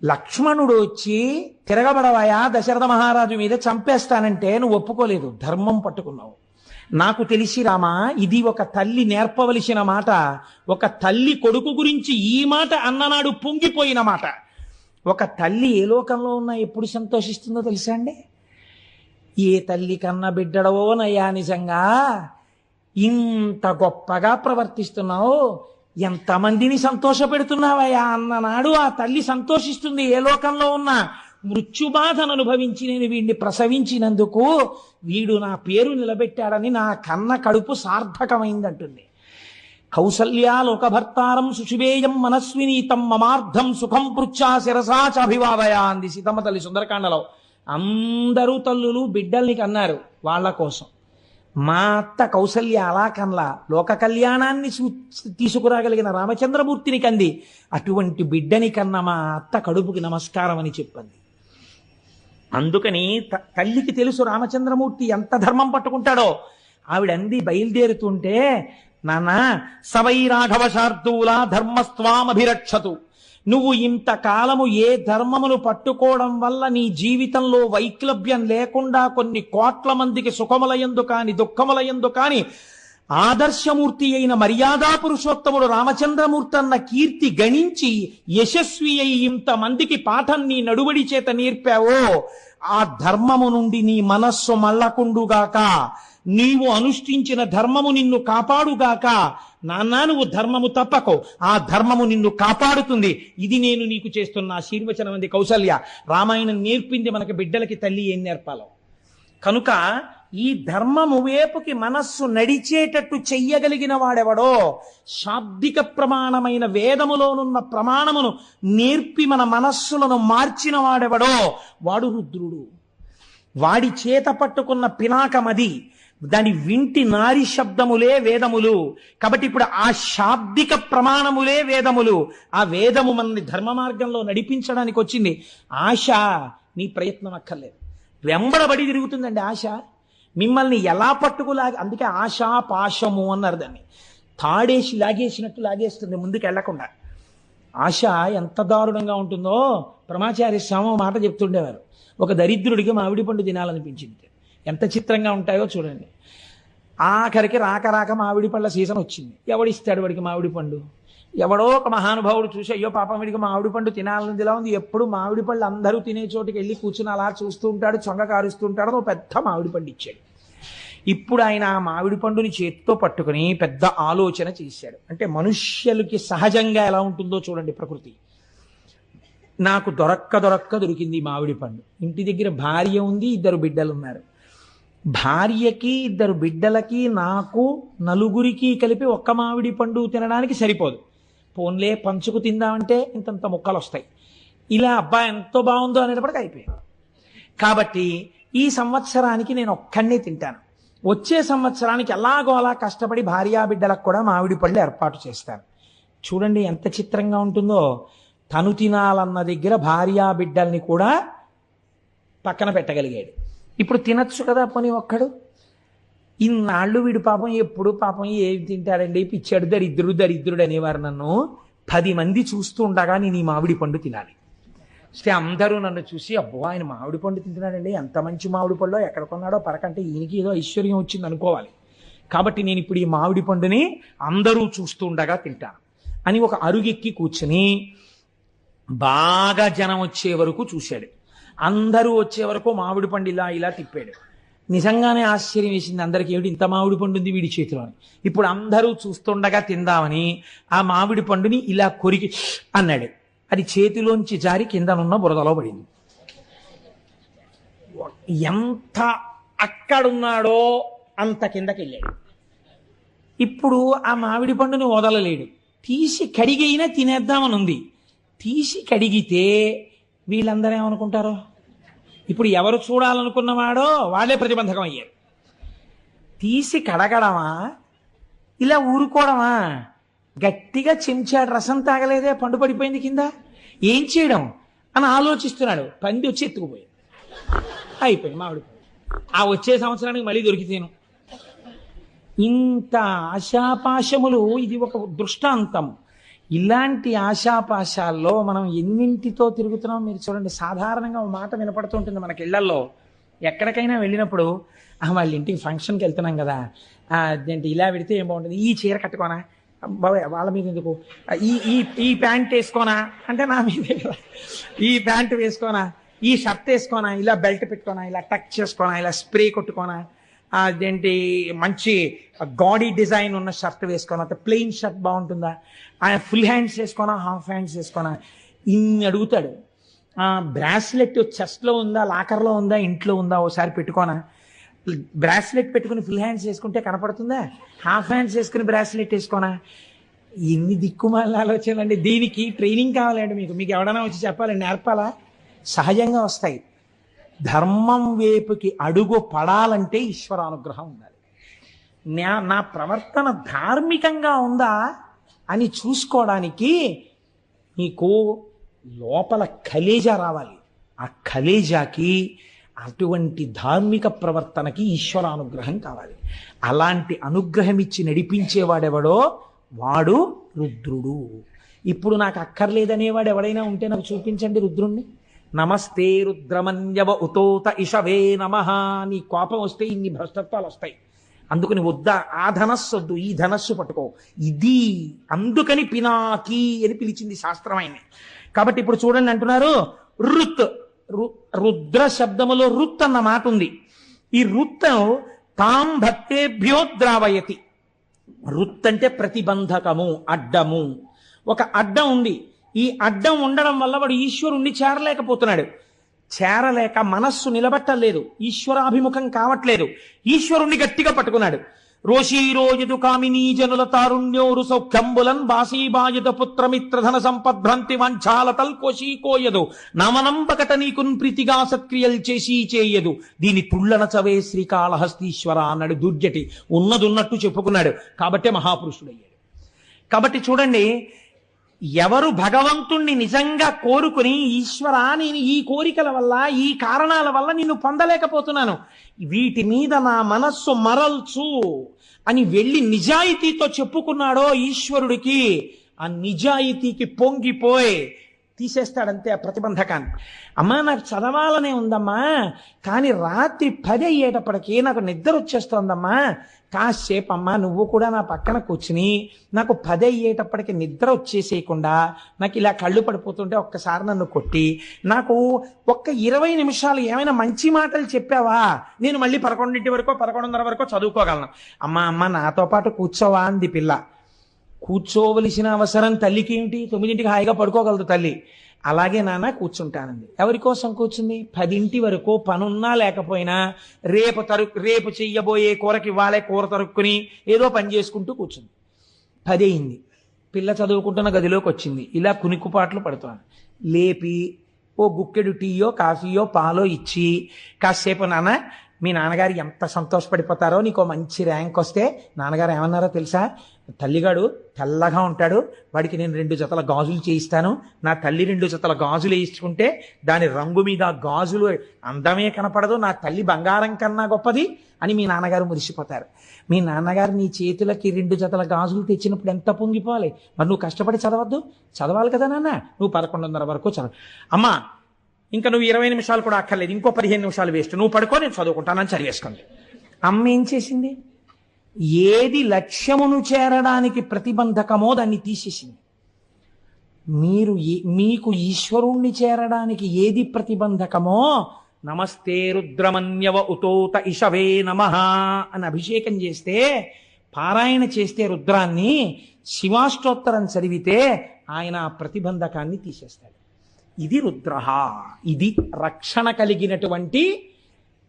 లక్ష్మణుడు వచ్చి తిరగబడవాయా దశరథ మహారాజు మీద, చంపేస్తానంటే నువ్వు ఒప్పుకోలేదు, ధర్మం పట్టుకున్నావు. నాకు తెలిసి రామా, ఇది ఒక తల్లి నేర్పవలసిన మాట. ఒక తల్లి కొడుకు గురించి ఈ మాట అన్ననాడు పొంగిపోయిన మాట. ఒక తల్లి ఏ లోకంలో ఉన్నా ఎప్పుడు సంతోషిస్తుందో తెలుసా అండి? ఏ తల్లి కన్నా బిడ్డడవోనయ్యా, నిజంగా ఇంత గొప్పగా ప్రవర్తిస్తున్నావు, ఎంతమందిని సంతోషపెడుతున్నావయ్యా అన్ననాడు ఆ తల్లి సంతోషిస్తుంది. ఏ లోకంలో ఉన్నా మృత్యుబాధను అనుభవించి నేను వీడిని ప్రసవించినందుకు వీడు నా పేరు నిలబెట్టాడని నా కన్న కడుపు సార్థకమైందంటుంది. కౌసల్యా లోకభర్తారం సుషుభేయం మనస్వినీతం మమార్థం సుఖం పృచ్ఛా శిరసా చాభివాదయా అంది సీతమ్మ తల్లి సుందరకాండలో. అందరూ తల్లులు బిడ్డల్ని కన్నారు వాళ్ళ కోసం. మా అత్త కౌసల్య అలా కన్లా, లోక కళ్యాణాన్ని తీసుకురాగలిగిన రామచంద్రమూర్తిని కంది. అటువంటి బిడ్డని కన్నా మా అత్త కడుపుకి నమస్కారం అని చెప్పింది. అందుకని తల్లికి తెలుసు రామచంద్రమూర్తి ఎంత ధర్మం పట్టుకుంటాడో. ఆవిడంది బయలుదేరుతుంటే, నాన్న సవై రాఘవ శార్దూలా ధర్మస్వామభిరక్షతు, నువ్వు ఇంతకాలము ఏ ధర్మమును పట్టుకోవడం వల్ల నీ జీవితంలో వైక్లభ్యం లేకుండా కొన్ని కోట్ల మందికి సుఖములయందు కాని దుఃఖములయందు కాని ఆదర్శమూర్తి అయిన మర్యాదా పురుషోత్తముడు రామచంద్రమూర్తి అన్న కీర్తి గణించి యశస్వి అయి ఇంతమందికి పాఠం నీ నడువడి చేత నేర్పావో, ఆ ధర్మము నుండి నీ మనస్సు మళ్ళకుండుగాక, నీవు అనుష్ఠించిన ధర్మము నిన్ను కాపాడుగాక. నాన్న నువ్వు ధర్మము తప్పకో, ఆ ధర్మము నిన్ను కాపాడుతుంది. ఇది నేను నీకు చేస్తున్న ఆశీర్వచనం అంది కౌసల్య. రామాయణం నేర్పింది మనకి బిడ్డలకి తల్లి ఏం నేర్పాలో. కనుక ఈ ధర్మము వైపుకి మనస్సు నడిచేటట్టు చెయ్యగలిగిన వాడెవడో, శాబ్దిక ప్రమాణమైన వేదములోనున్న ప్రమాణమును నేర్పి మన మనస్సులను మార్చిన వాడెవడో వాడు రుద్రుడు. వాడి చేత పట్టుకున్న పినాకమది, దాని వింటి నారి శబ్దములే వేదములు. కాబట్టి ఇప్పుడు ఆ శాబ్దిక ప్రమాణములే వేదములు. ఆ వేదము మనల్ని ధర్మ మార్గంలో నడిపించడానికి వచ్చింది. ఆశ నీ ప్రయత్నం అక్కర్లేదు, వెంబడబడి తిరుగుతుందండి ఆశ. మిమ్మల్ని ఎలా పట్టుకులాగి, అందుకే ఆశా పాశము అన్నారు దాన్ని. తాడేసి లాగేసినట్టు లాగేస్తుంది ముందుకు వెళ్లకుండా. ఆశ ఎంత దారుణంగా ఉంటుందో ప్రమాచార్య స్వామి మాట చెప్తుండేవారు. ఒక దరిద్రుడికి మామిడి పండు తినాలనిపించింది. ఎంత చిత్రంగా ఉంటాయో చూడండి. ఆఖరికి రాక రాక మామిడి పళ్ళ సీజన్ వచ్చింది. ఎవడిస్తాడు వాడికి మామిడి పండు? ఎవడో ఒక మహానుభావుడు చూసి, అయ్యో పాపం వీడికి మామిడి పండు తినాలనిదిలా ఉంది, ఎప్పుడు మామిడి పళ్ళు అందరూ తినే చోటుకి వెళ్ళి కూర్చుని అలా చూస్తూ ఉంటాడు, చొంగ కారుస్తుంటాడు, ఒక పెద్ద మామిడి పండు ఇచ్చాడు. ఇప్పుడు ఆయన ఆ మామిడి పండుని చేతితో పట్టుకుని పెద్ద ఆలోచన చేశాడు. అంటే మనుష్యులకి సహజంగా ఎలా ఉంటుందో చూడండి ప్రకృతి. నాకు దొరక్క దొరికింది మామిడి పండు. ఇంటి దగ్గర భార్య ఉంది, 2 బిడ్డలు ఉన్నారు. భార్యకి 2 బిడ్డలకి నాకు నలుగురికి కలిపి ఒక్క మామిడి పండు తినడానికి సరిపోదు. పోన్లే పంచుకు తిందామంటే ఇంతంత ముక్కలు వస్తాయి. ఇలా అబ్బా ఎంతో బాగుందో అనేటప్పటికి అయిపోయింది. కాబట్టి ఈ సంవత్సరానికి నేను ఒక్కడినే తింటాను. వచ్చే సంవత్సరానికి ఎలాగో అలా కష్టపడి భార్యా బిడ్డలకు కూడా మామిడి పళ్ళు ఏర్పాటు చేస్తాను. చూడండి ఎంత చిత్రంగా ఉంటుందో. తను తినాలన్న దగ్గర భార్యా బిడ్డల్ని కూడా పక్కన పెట్టగలిగాడు. ఇప్పుడు తినచ్చు కదా పోనీ ఒక్కడు. ఇన్నాళ్ళు వీడు పాపం ఎప్పుడు పాపం ఏమి తింటాడండి, పిచ్చాడు, దరిద్రుడు అనేవారు నన్ను. 10 మంది చూస్తూ ఉండగా నేను ఈ మామిడి పండు తినాలి. అందరూ నన్ను చూసి, అబ్బో ఆయన మామిడి పండు తింటున్నాడండి, ఎంత మంచి మామిడి పండు, ఎక్కడ కొన్నాడో పరకంటే ఈయనకి ఏదో ఐశ్వర్యం వచ్చింది అనుకోవాలి. కాబట్టి నేను ఇప్పుడు ఈ మామిడి పండుని అందరూ చూస్తూ ఉండగా తింటాను అని ఒక అరుగెక్కి కూర్చుని బాగా జనం వచ్చే వరకు చూశాడు. అందరూ వచ్చే వరకు మామిడి పండు ఇలా తిప్పాడు. నిజంగానే ఆశ్చర్యం వేసింది అందరికీ, ఏమిటి ఇంత మామిడి పండు ఉంది వీడి చేతిలోని. ఇప్పుడు అందరూ చూస్తుండగా తిందామని ఆ మామిడి పండుని ఇలా కొరికి అన్నాడు. అది చేతిలోంచి జారి కిందనున్న బురదలో పడింది. ఎంత అక్కడున్నాడో అంత కిందకి వెళ్ళాడు. ఇప్పుడు ఆ మామిడి పండుని వదలలేడు. తీసి కడిగైనా తినేద్దామని ఉంది. తీసి కడిగితే వీళ్ళందరూ ఏమనుకుంటారో. ఇప్పుడు ఎవరు చూడాలనుకున్నవాడో వాళ్ళే ప్రతిబంధకం అయ్యారు. తీసి కడగడమా, ఇలా ఊరుకోవడమా? గట్టిగా చెంచాడు, రసం తాగలేదే, పండు పడిపోయింది కింద, ఏం చేయడం అని ఆలోచిస్తున్నాడు. పంది వచ్చి ఎత్తుకుపోయింది. అయిపోయింది మామిడి పండు. ఆ వచ్చే సంవత్సరానికి మళ్ళీ దొరికితేను. ఇంత ఆశాపాశములు, ఇది ఒక దృష్టాంతం. ఇలాంటి ఆశాపాశాల్లో మనం ఎన్నింటితో తిరుగుతున్నాం మీరు చూడండి. సాధారణంగా ఒక మాట వినపడుతుంటుంది మనకి ఇళ్లల్లో. ఎక్కడికైనా వెళ్ళినప్పుడు వాళ్ళ ఇంటికి ఫంక్షన్కి వెళ్తున్నాం కదా, అదేంటి ఇలా పెడితే ఏం బాగుంటుంది, ఈ చీర కట్టుకోనా బాబాయ్, వాళ్ళ మీద ఎందుకు, ఈ ఈ ఈ ప్యాంట్ వేసుకోనా అంటే నా మీదే కదా, ఈ ప్యాంట్ వేసుకోనా, ఈ షర్ట్ వేసుకోనా, ఇలా బెల్ట్ పెట్టుకోనా, ఇలా టక్ చేసుకోనా, ఇలా స్ప్రే కొట్టుకోనా, అదేంటి మంచి గాడీ డిజైన్ ఉన్న షర్ట్ వేసుకోనా, ప్లెయిన్ షర్ట్ బాగుంటుందా, ఆయన ఫుల్ హ్యాండ్స్ వేసుకోనా, హాఫ్ హ్యాండ్స్ వేసుకోనా, ఇన్ని అడుగుతాడు. బ్రాస్లెట్ చెస్ట్లో ఉందా, లాకర్లో ఉందా, ఇంట్లో ఉందా, ఓసారి పెట్టుకోనా. బ్రాస్లెట్ పెట్టుకుని ఫుల్ హ్యాండ్స్ వేసుకుంటే కనపడుతుందా, హాఫ్ హ్యాండ్స్ వేసుకుని బ్రాస్లెట్ వేసుకోనా. ఎన్ని దిక్కుమాలిన ఆలోచనలు అండి. దీనికి ట్రైనింగ్ కావాలండి మీకు ఎవడైనా వచ్చి చెప్పాలండి, నేర్పాలా? సహజంగా వస్తాయి. ధర్మం వైపుకి అడుగు పడాలంటే ఈశ్వరానుగ్రహం ఉండాలి. నా ప్రవర్తన ధార్మికంగా ఉందా అని చూసుకోవడానికి మీకు లోపల కలేజా రావాలి. ఆ కలేజాకి అటువంటి ధార్మిక ప్రవర్తనకి ఈశ్వరానుగ్రహం కావాలి. అలాంటి అనుగ్రహం ఇచ్చి నడిపించేవాడెవడో వాడు రుద్రుడు. ఇప్పుడు నాకు అక్కర్లేదనేవాడు ఎవడైనా ఉంటే నాకు చూపించండి రుద్రుణ్ణి. నమస్తే రుద్రమన్యవ ఉతోత ఇషవే నమః. నీ కోపం వస్తే ఇన్ని భ్రష్టత్వాలు వస్తాయి. అందుకని వద్దా, ఆ ధనస్సు వద్దు, ఈ ధనస్సు పట్టుకో, ఇది అందుకని పినాకి అని పిలిచింది శాస్త్రం ఆయన్ని. కాబట్టి ఇప్పుడు చూడండి అంటున్నారు రుత్, రుద్ర శబ్దములో రుత్ అన్న మాట ఉంది. ఈ రుత్ తాం భక్తేభ్యో ద్రావయతి. రుత్ అంటే ప్రతిబంధకము, అడ్డము. ఒక అడ్డం ఉంది. ఈ అడ్డం ఉండడం వల్ల వాడు ఈశ్వరుణ్ణి చేరలేకపోతున్నాడు. చేరలేక మనస్సు నిలబట్టలేదు, ఈశ్వరాభిముఖం కావట్లేదు. ఈశ్వరుణ్ణి గట్టిగా పట్టుకున్నాడు. రోషీరోజు కామినీ జనుల తారుణ్యోరు సౌఖ్యంబులన్ బాసీబాయుధ పుత్రమిత్రధన సంపద్భ్రంతి వంచాలతల్ కోశీకోయదు నమనంబకట నీకున్ ప్రీతిగా సత్క్రియలు చేసి చేయదు దీని తుళ్ళన చవే శ్రీకాళహస్తీశ్వర అన్నాడు. దుర్జటి ఉన్నదున్నట్టు చెప్పుకున్నాడు. కాబట్టే మహాపురుషుడయ్యాడు. కాబట్టి చూడండి, ఎవరు భగవంతుణ్ణి నిజంగా కోరుకుని ఈశ్వర నేను ఈ కోరికల వల్ల, ఈ కారణాల వల్ల నిన్ను పొందలేకపోతున్నాను, వీటి మీద నా మనస్సు మరల్చు అని వెళ్ళి నిజాయితీతో చెప్పుకున్నాడో ఈశ్వరుడికి, ఆ నిజాయితీకి పొంగిపోయి తీసేస్తాడంతే ఆ ప్రతిబంధకాన్ని. అమ్మా నాకు చదవాలనే ఉందమ్మా, కానీ రాత్రి 10 అయ్యేటప్పటికీ నాకు నిద్ర వచ్చేస్తోందమ్మా, కాసేపు అమ్మా నువ్వు కూడా నా పక్కన కూర్చుని నాకు 10 అయ్యేటప్పటికి నిద్ర వచ్చేసేయకుండా నాకు ఇలా కళ్ళు పడిపోతుంటే ఒక్కసారి నన్ను కొట్టి నాకు ఒక్క 20 నిమిషాలు ఏమైనా మంచి మాటలు చెప్పావా, నేను మళ్ళీ 11 వరకు 11:30 వరకు చదువుకోగలను. అమ్మ నాతో పాటు కూర్చోవా అంది పిల్ల. కూర్చోవలసిన అవసరం తల్లికి ఏమిటి? 9ంటికి హాయిగా పడుకోగలదు తల్లి. అలాగే నాన్న కూర్చుంటానంది. ఎవరి కోసం కూర్చుంది? 10 వరకు పనున్నా లేకపోయినా రేపు చెయ్యబోయే కూరకి ఇవ్వాలే, కూర తరుక్కుని ఏదో పని చేసుకుంటూ కూర్చుంది. 10 అయింది. పిల్ల చదువుకుంటున్న గదిలోకి వచ్చింది. ఇలా కునికుపాట్లు పడుతోంది. లేపి ఓ గుక్కెడు టీయో కాఫీయో పాలో ఇచ్చి, కాసేపు నాన్న మీ నాన్నగారు ఎంత సంతోషపడిపోతారో, నీకో మంచి ర్యాంక్ వస్తే నాన్నగారు ఏమన్నారో తెలుసా, తల్లిగాడు తెల్లగా ఉంటాడు, వాడికి నేను 2 జతల గాజులు చేయిస్తాను, నా తల్లి 2 జతల గాజులు వేయించుకుంటే దాని రంగు మీద గాజులు అందమే కనపడదు, నా తల్లి బంగారం కన్నా గొప్పది అని మీ నాన్నగారు మురిసిపోతారు. మీ నాన్నగారు నీ చేతులకి 2 జతల గాజులు తెచ్చినప్పుడు ఎంత పొంగిపోవాలి. మరి నువ్వు కష్టపడి చదవద్దు? చదవాలి కదా నాన్న, నువ్వు 11:30 వరకు చదవ. అమ్మా ఇంకా నువ్వు 20 నిమిషాలు కూడా అక్కర్లేదు, ఇంకో 15 నిమిషాలు వేస్ట్, నువ్వు పడుకో నేను చదువుకుంటానని చదివేసుకోండి. అమ్మ ఏం చేసింది? ఏది లక్ష్యమును చేరడానికి ప్రతిబంధకమో దాన్ని తీసేసింది. మీకు ఈశ్వరుణ్ణి చేరడానికి ఏది ప్రతిబంధకమో, నమస్తే రుద్రమన్యవ ఉతోత ఇషవే నమః అని అభిషేకం చేస్తే, పారాయణ చేస్తే రుద్రాన్ని, శివాష్టోత్తరం చదివితే ఆయన ఆ ప్రతిబంధకాన్ని తీసేస్తాడు. ఇది రుద్రః, ఇది రక్షణ కలిగినటువంటి.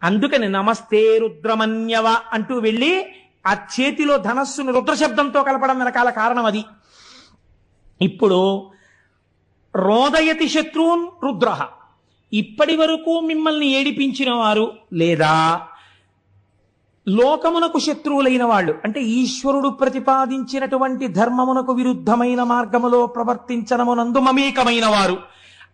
అందుకని నమస్తే రుద్రమన్యవ అంటూ వెళ్ళి ఆ చేతిలో ధనస్సును రుద్రశబ్దంతో కలపడం వెనకాల కారణం అది. ఇప్పుడు రోదయతి శత్రువున్ రుద్రః, ఇప్పటి వరకు మిమ్మల్ని ఏడిపించిన వారు లేదా లోకమునకు శత్రువులైన వాళ్ళు, అంటే ఈశ్వరుడు ప్రతిపాదించినటువంటి ధర్మమునకు విరుద్ధమైన మార్గములో ప్రవర్తించడమునందు మమేకమైన వారు,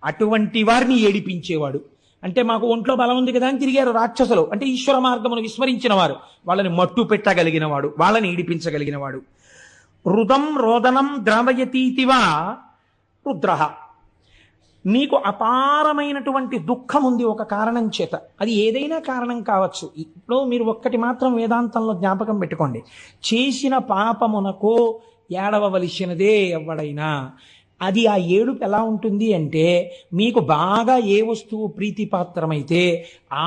అటువంటి వారిని ఏడిపించేవాడు. అంటే మాకు ఒంట్లో బలం ఉంది కదా అని తిరిగారు రాక్షసులు, అంటే ఈశ్వర మార్గమును విస్మరించిన వారు, వాళ్ళని మట్టు పెట్టగలిగిన వాడు, వాళ్ళని ఏడిపించగలిగిన వాడు. రుదం రోదనం ద్రావయతీతివా రుద్ర. నీకు అపారమైనటువంటి దుఃఖం ఉంది ఒక కారణం చేత, అది ఏదైనా కారణం కావచ్చు. ఇప్పుడు మీరు ఒక్కటి మాత్రం వేదాంతంలో జ్ఞాపకం పెట్టుకోండి, చేసిన పాపమునకు ఏడవవలసినదే ఎవడైనా. అది ఆ ఏడుపు ఎలా ఉంటుంది అంటే, మీకు బాగా ఏ వస్తువు ప్రీతిపాత్రమైతే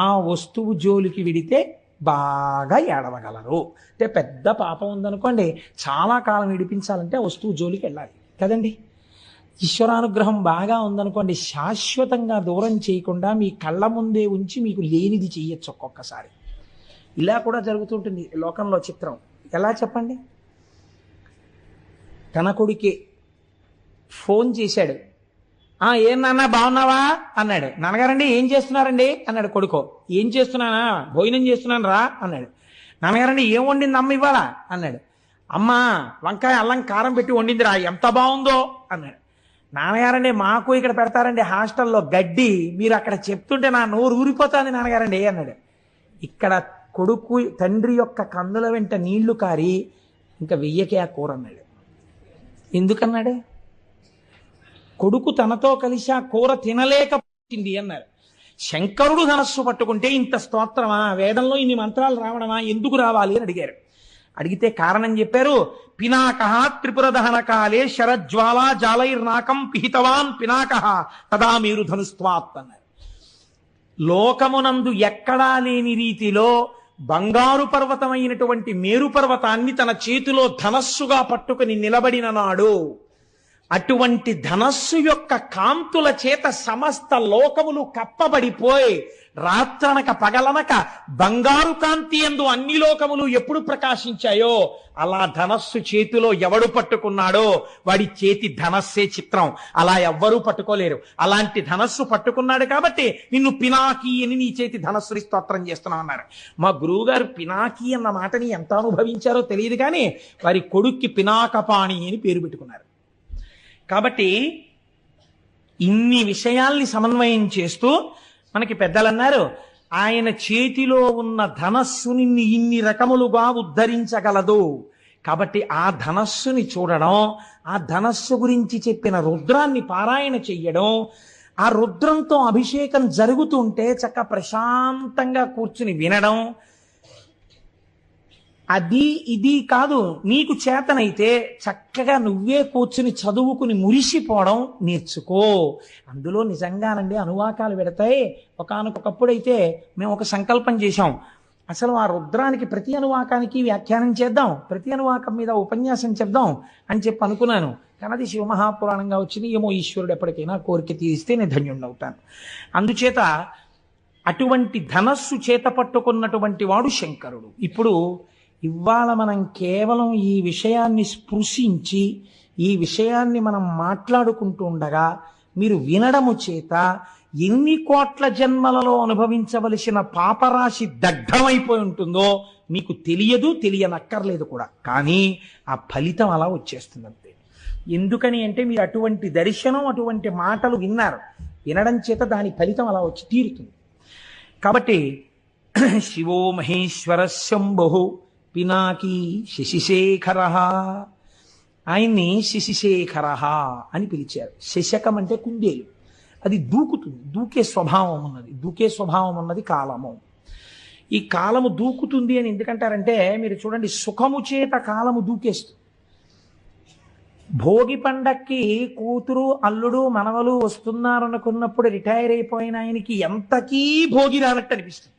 ఆ వస్తువు జోలికి విడితే బాగా ఏడవగలరు. అంటే పెద్ద పాపం ఉందనుకోండి, చాలా కాలం విడిపించాలంటే ఆ వస్తువు జోలికి వెళ్ళాలి కదండి. ఈశ్వరానుగ్రహం బాగా ఉందనుకోండి, శాశ్వతంగా దూరం చేయకుండా మీ కళ్ళ ముందే ఉంచి మీకు లేనిది చెయ్యొచ్చు ఒక్కొక్కసారి. ఇలా కూడా జరుగుతుంటుంది లోకంలో చిత్రం. ఎలా చెప్పండి? తన కొడుకే ఫోన్ చేశాడు. ఏం నాన్న బాగున్నావా అన్నాడు. నాన్నగారండి ఏం చేస్తున్నారండి అన్నాడు కొడుకో. ఏం చేస్తున్నానా? భోజనం చేస్తున్నాను రా అన్నాడు. నాన్నగారండి ఏం వండింది అమ్మ ఇవాళ అన్నాడు. అమ్మ వంకాయ అల్లం కారం పెట్టి వండిందిరా, ఎంత బాగుందో అన్నాడు. నాన్నగారండి మాకు ఇక్కడ పెడతారండి హాస్టల్లో గడ్డి, మీరు అక్కడ చెప్తుంటే నా నోరు ఊరిపోతుంది నాన్నగారండి అన్నాడు. ఇక్కడ కొడుకు తండ్రి యొక్క కన్నుల వెంట నీళ్లు కారి ఇంకా వెయ్యకే ఆ కూర అన్నాడు. ఎందుకన్నాడు? కొడుకు తనతో కలిసి ఆ కూర తినలేకపోయింది అన్నారు. శంకరుడు ధనస్సు పట్టుకుంటే ఇంత స్తోత్రమా, వేదంలో ఇన్ని మంత్రాలు రావడమా, ఎందుకు రావాలి అని అడిగారు. అడిగితే కారణం చెప్పారు. పినాక త్రిపుర దహన కాలే శరజ్వాలా జాలైర్నాకం పిహితవాన్ పినాక తదా మీరు ధనుస్వాత్ అన్నారు. లోకమునందు ఎక్కడా లేని రీతిలో బంగారు పర్వతమైనటువంటి మేరు పర్వతాన్ని తన చేతిలో ధనస్సుగా పట్టుకుని నిలబడిన నాడు, అటువంటి ధనస్సు యొక్క కాంతుల చేత సమస్త లోకములు కప్పబడిపోయి రాత్రనక పగలనక బంగారు కాంతి యందు అన్ని లోకములు ఎప్పుడు ప్రకాశించాయో అలా ధనస్సు చేతిలో ఎవడు పట్టుకున్నాడో వాడి చేతి ధనస్సే చిత్రం. అలా ఎవ్వరూ పట్టుకోలేరు. అలాంటి ధనస్సు పట్టుకున్నాడు కాబట్టి నిన్ను పినాకి అని నీ చేతి ధనస్సుని స్తోత్రం చేస్తున్నావు అన్నారు. మా గురువు గారు పినాకి అన్న మాటని ఎంత అనుభవించారో తెలియదు, కానీ వారి కొడుక్కి పినాకపాణి అని పేరు పెట్టుకున్నారు. కాబట్టి ఇన్ని విషయాల్ని సమన్వయం చేస్తూ మనకి పెద్దలు అన్నారు, ఆయన చేతిలో ఉన్న ధనస్సుని ఇన్ని రకములుగా ఉద్ధరించగలదు. కాబట్టి ఆ ధనస్సుని చూడడం, ఆ ధనస్సు గురించి చెప్పిన రుద్రాన్ని పారాయణ చెయ్యడం, ఆ రుద్రంతో అభిషేకం జరుగుతుంటే చక్క ప్రశాంతంగా కూర్చుని వినడం, అది ఇది కాదు, నీకు చేతనైతే చక్కగా నువ్వే కూర్చుని చదువుకుని మురిసిపోవడం నేర్చుకో. అందులో నిజంగానండి అనువాకాలు పెడతాయి. ఒకానొకప్పుడైతే మేము ఒక సంకల్పం చేశాం, అసలు ఆ రుద్రానికి ప్రతి అనువాకానికి వ్యాఖ్యానం చేద్దాం, ప్రతి అనువాకం మీద ఉపన్యాసం చెప్దాం అని చెప్పి అనుకున్నాను. కానీ అది శివమహాపురాణంగా వచ్చింది. ఏమో ఈశ్వరుడు ఎప్పటికైనా కోరిక తీరిస్తే నేను ధన్యుణ్ణవుతాను. అందుచేత అటువంటి ధనస్సు చేత పట్టుకున్నటువంటి వాడు శంకరుడు. ఇప్పుడు ఇవాళ మనం కేవలం ఈ విషయాన్ని స్పృశించి ఈ విషయాన్ని మనం మాట్లాడుకుంటూ ఉండగా మీరు వినడము చేత ఎన్ని కోట్ల జన్మలలో అనుభవించవలసిన పాపరాశి దగ్ధమైపోయి ఉంటుందో మీకు తెలియదు, తెలియనక్కర్లేదు కూడా. కానీ ఆ ఫలితం అలా వచ్చేస్తుంది అంతే. ఎందుకని అంటే మీరు అటువంటి దర్శనం, అటువంటి మాటలు విన్నారు, వినడం చేత దాని ఫలితం అలా వచ్చి తీరుతుంది. కాబట్టి శివో మహేశ్వర శంభు పినాకీ శశిశేఖర, ఆయన్ని శశిశేఖర అని పిలిచారు. శశకం అంటే కుందేలు, అది దూకుతుంది, దూకే స్వభావం ఉన్నది. దూకే స్వభావం ఉన్నది కాలము. ఈ కాలము దూకుతుంది అని ఎందుకంటారంటే, మీరు చూడండి, సుఖము చేత కాలము దూకేస్తుంది. భోగి పండక్కి కూతురు అల్లుడు మనవలు వస్తున్నారనుకున్నప్పుడు రిటైర్ అయిపోయిన ఆయనకి ఎంతకీ భోగి రానట్టు అనిపిస్తుంది.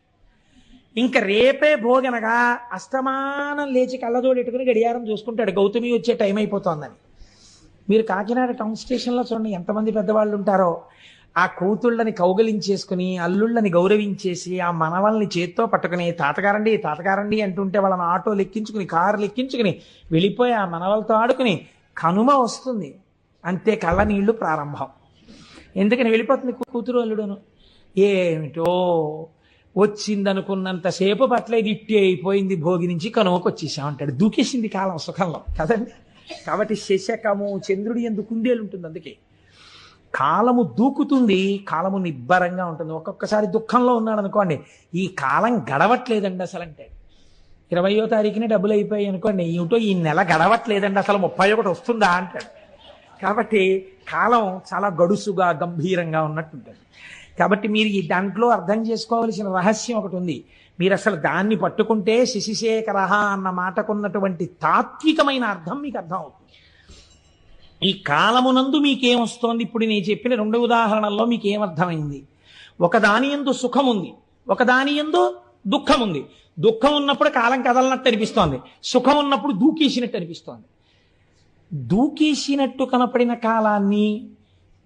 ఇంకా రేపే భోగనగా అస్తమానం లేచి కళ్ళజోడు ఎట్టుకుని గడియారం చూసుకుంటాడు, గౌతమి వచ్చే టైం అయిపోతుందని. మీరు కాకినాడ టౌన్ స్టేషన్లో చూడండి ఎంతమంది పెద్దవాళ్ళు ఉంటారో. ఆ కూతుళ్ళని కౌగలించేసుకుని అల్లుళ్ళని గౌరవించేసి ఆ మనవల్ని చేత్తో పట్టుకుని తాతగారండి తాతగారండి అంటుంటే వాళ్ళని ఆటోలు ఎక్కించుకుని కార్లు ఎక్కించుకుని వెళ్ళిపోయి ఆ మనవలతో ఆడుకుని కనుమ వస్తుంది అంతే, కళ్ళ నీళ్లు ప్రారంభం. ఎందుకని వెళ్ళిపోతుంది కూతురు అల్లుడును. ఏమిటో వచ్చిందనుకున్నంతసేపు పట్లేదు, ఇట్టి అయిపోయింది, భోగి నుంచి కనుమకు వచ్చేసామంటాడు. దూకేసింది కాలం సుఖంలో కదండి. కాబట్టి శశకము చంద్రుడి యందు కుందేలు ఉంటుంది. అందుకే కాలము దూకుతుంది, కాలము నిబ్బరంగా ఉంటుంది. ఒక్కొక్కసారి దుఃఖంలో ఉన్నాడు అనుకోండి, ఈ కాలం గడవట్లేదండి అసలు అంటే. 20వ తారీఖునే డబ్బులు అయిపోయాయి అనుకోండి, ఏమిటో ఈ నెల గడవట్లేదండి, అసలు 31 వస్తుందా అంటాడు. కాబట్టి కాలం చాలా గడుసుగా గంభీరంగా ఉన్నట్టు ఉంటుంది. కాబట్టి మీరు ఈ దాంట్లో అర్థం చేసుకోవాల్సిన రహస్యం ఒకటి ఉంది. మీరు అసలు దాన్ని పట్టుకుంటే శశిశేఖరః అన్న మాటకున్నటువంటి తాత్వికమైన అర్థం మీకు అర్థం అవుతుంది. ఈ కాలమునందు మీకేమొస్తోంది? ఇప్పుడు నేను చెప్పిన 2 ఉదాహరణల్లో మీకేమర్థమైంది? ఒకదాని యందు సుఖం ఉంది, ఒకదాని యందు దుఃఖం ఉంది. దుఃఖం ఉన్నప్పుడు కాలం కదలనట్టు అనిపిస్తోంది, సుఖం ఉన్నప్పుడు దూకేసినట్టు అనిపిస్తోంది. దూకేసినట్టు కనపడిన కాలాన్ని,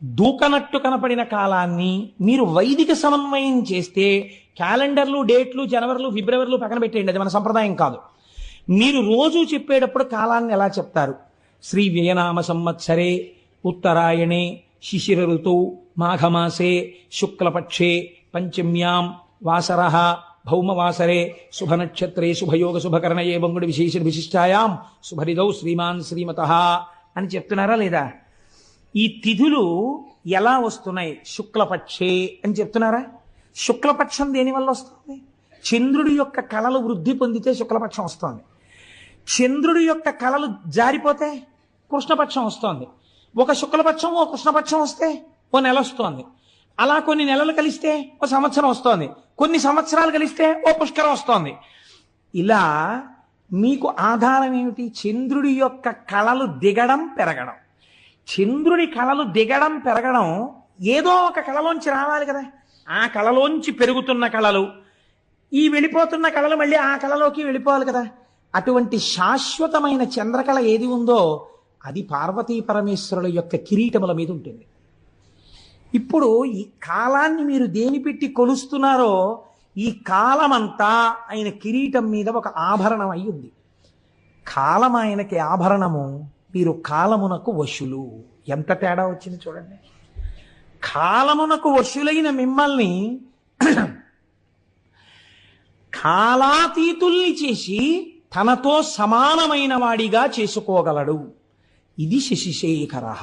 దూకనట్టు కనపడిన కాలాన్ని మీరు వైదిక సమన్వయం చేస్తే క్యాలెండర్లు, డేట్లు, జనవరిలు, ఫిబ్రవరిలు పక్కన పెట్టేయండి, అది మన సంప్రదాయం కాదు. మీరు రోజు చెప్పేటప్పుడు కాలాన్ని ఎలా చెప్తారు? శ్రీ వ్యయనామ సంవత్సరే ఉత్తరాయణే శిశిర ఋతువు మాఘమాసే శుక్లపక్షే పంచమ్యాం వాసరః భౌమవాసరే శుభనక్షత్రే శుభయోగ శుభకరణయే బంగుడి విశేష విశిష్టాయాం శుభరిదౌ శ్రీమాన్ శ్రీమతః అని చెప్తున్నారా లేదా? ఈ తిథులు ఎలా వస్తున్నాయి? శుక్లపక్షే అని చెప్తున్నారా? శుక్లపక్షం దేనివల్ల వస్తుంది? చంద్రుడి యొక్క కళలు వృద్ధి పొందితే శుక్లపక్షం వస్తుంది. చంద్రుడి యొక్క కళలు జారిపోతే కృష్ణపక్షం వస్తోంది. ఒక శుక్లపక్షం ఓ కృష్ణపక్షం వస్తే ఓ నెల వస్తోంది. అలా కొన్ని నెలలు కలిస్తే ఓ సంవత్సరం వస్తోంది, కొన్ని సంవత్సరాలు కలిస్తే ఓ పుష్కరం వస్తోంది. ఇలా మీకు ఆధారం ఏమిటి? చంద్రుడి యొక్క కళలు దిగడం పెరగడం. చంద్రుడి కళలు దిగడం పెరగడం ఏదో ఒక కళలోంచి రావాలి కదా. ఆ కళలోంచి పెరుగుతున్న కళలు, ఈ వెళ్ళిపోతున్న కళలు మళ్ళీ ఆ కళలోకి వెళ్ళిపోవాలి కదా. అటువంటి శాశ్వతమైన చంద్రకళ ఏది ఉందో అది పార్వతీ పరమేశ్వరుల యొక్క కిరీటముల మీద ఉంటుంది. ఇప్పుడు ఈ కాలాన్ని మీరు దేని పెట్టి కొలుస్తున్నారో ఈ కాలమంతా ఆయన కిరీటం మీద ఒక ఆభరణం అయి ఉంది. కాలం ఆయనకి ఆభరణము, మీరు కాలమునకు వశులు. ఎంత తేడా వచ్చింది చూడండి. కాలమునకు వశులైన మిమ్మల్ని కాలాతీతుల్ని చేసి తనతో సమానమైన వాడిగా చేసుకోగలడు. ఇది శశిశేఖరః.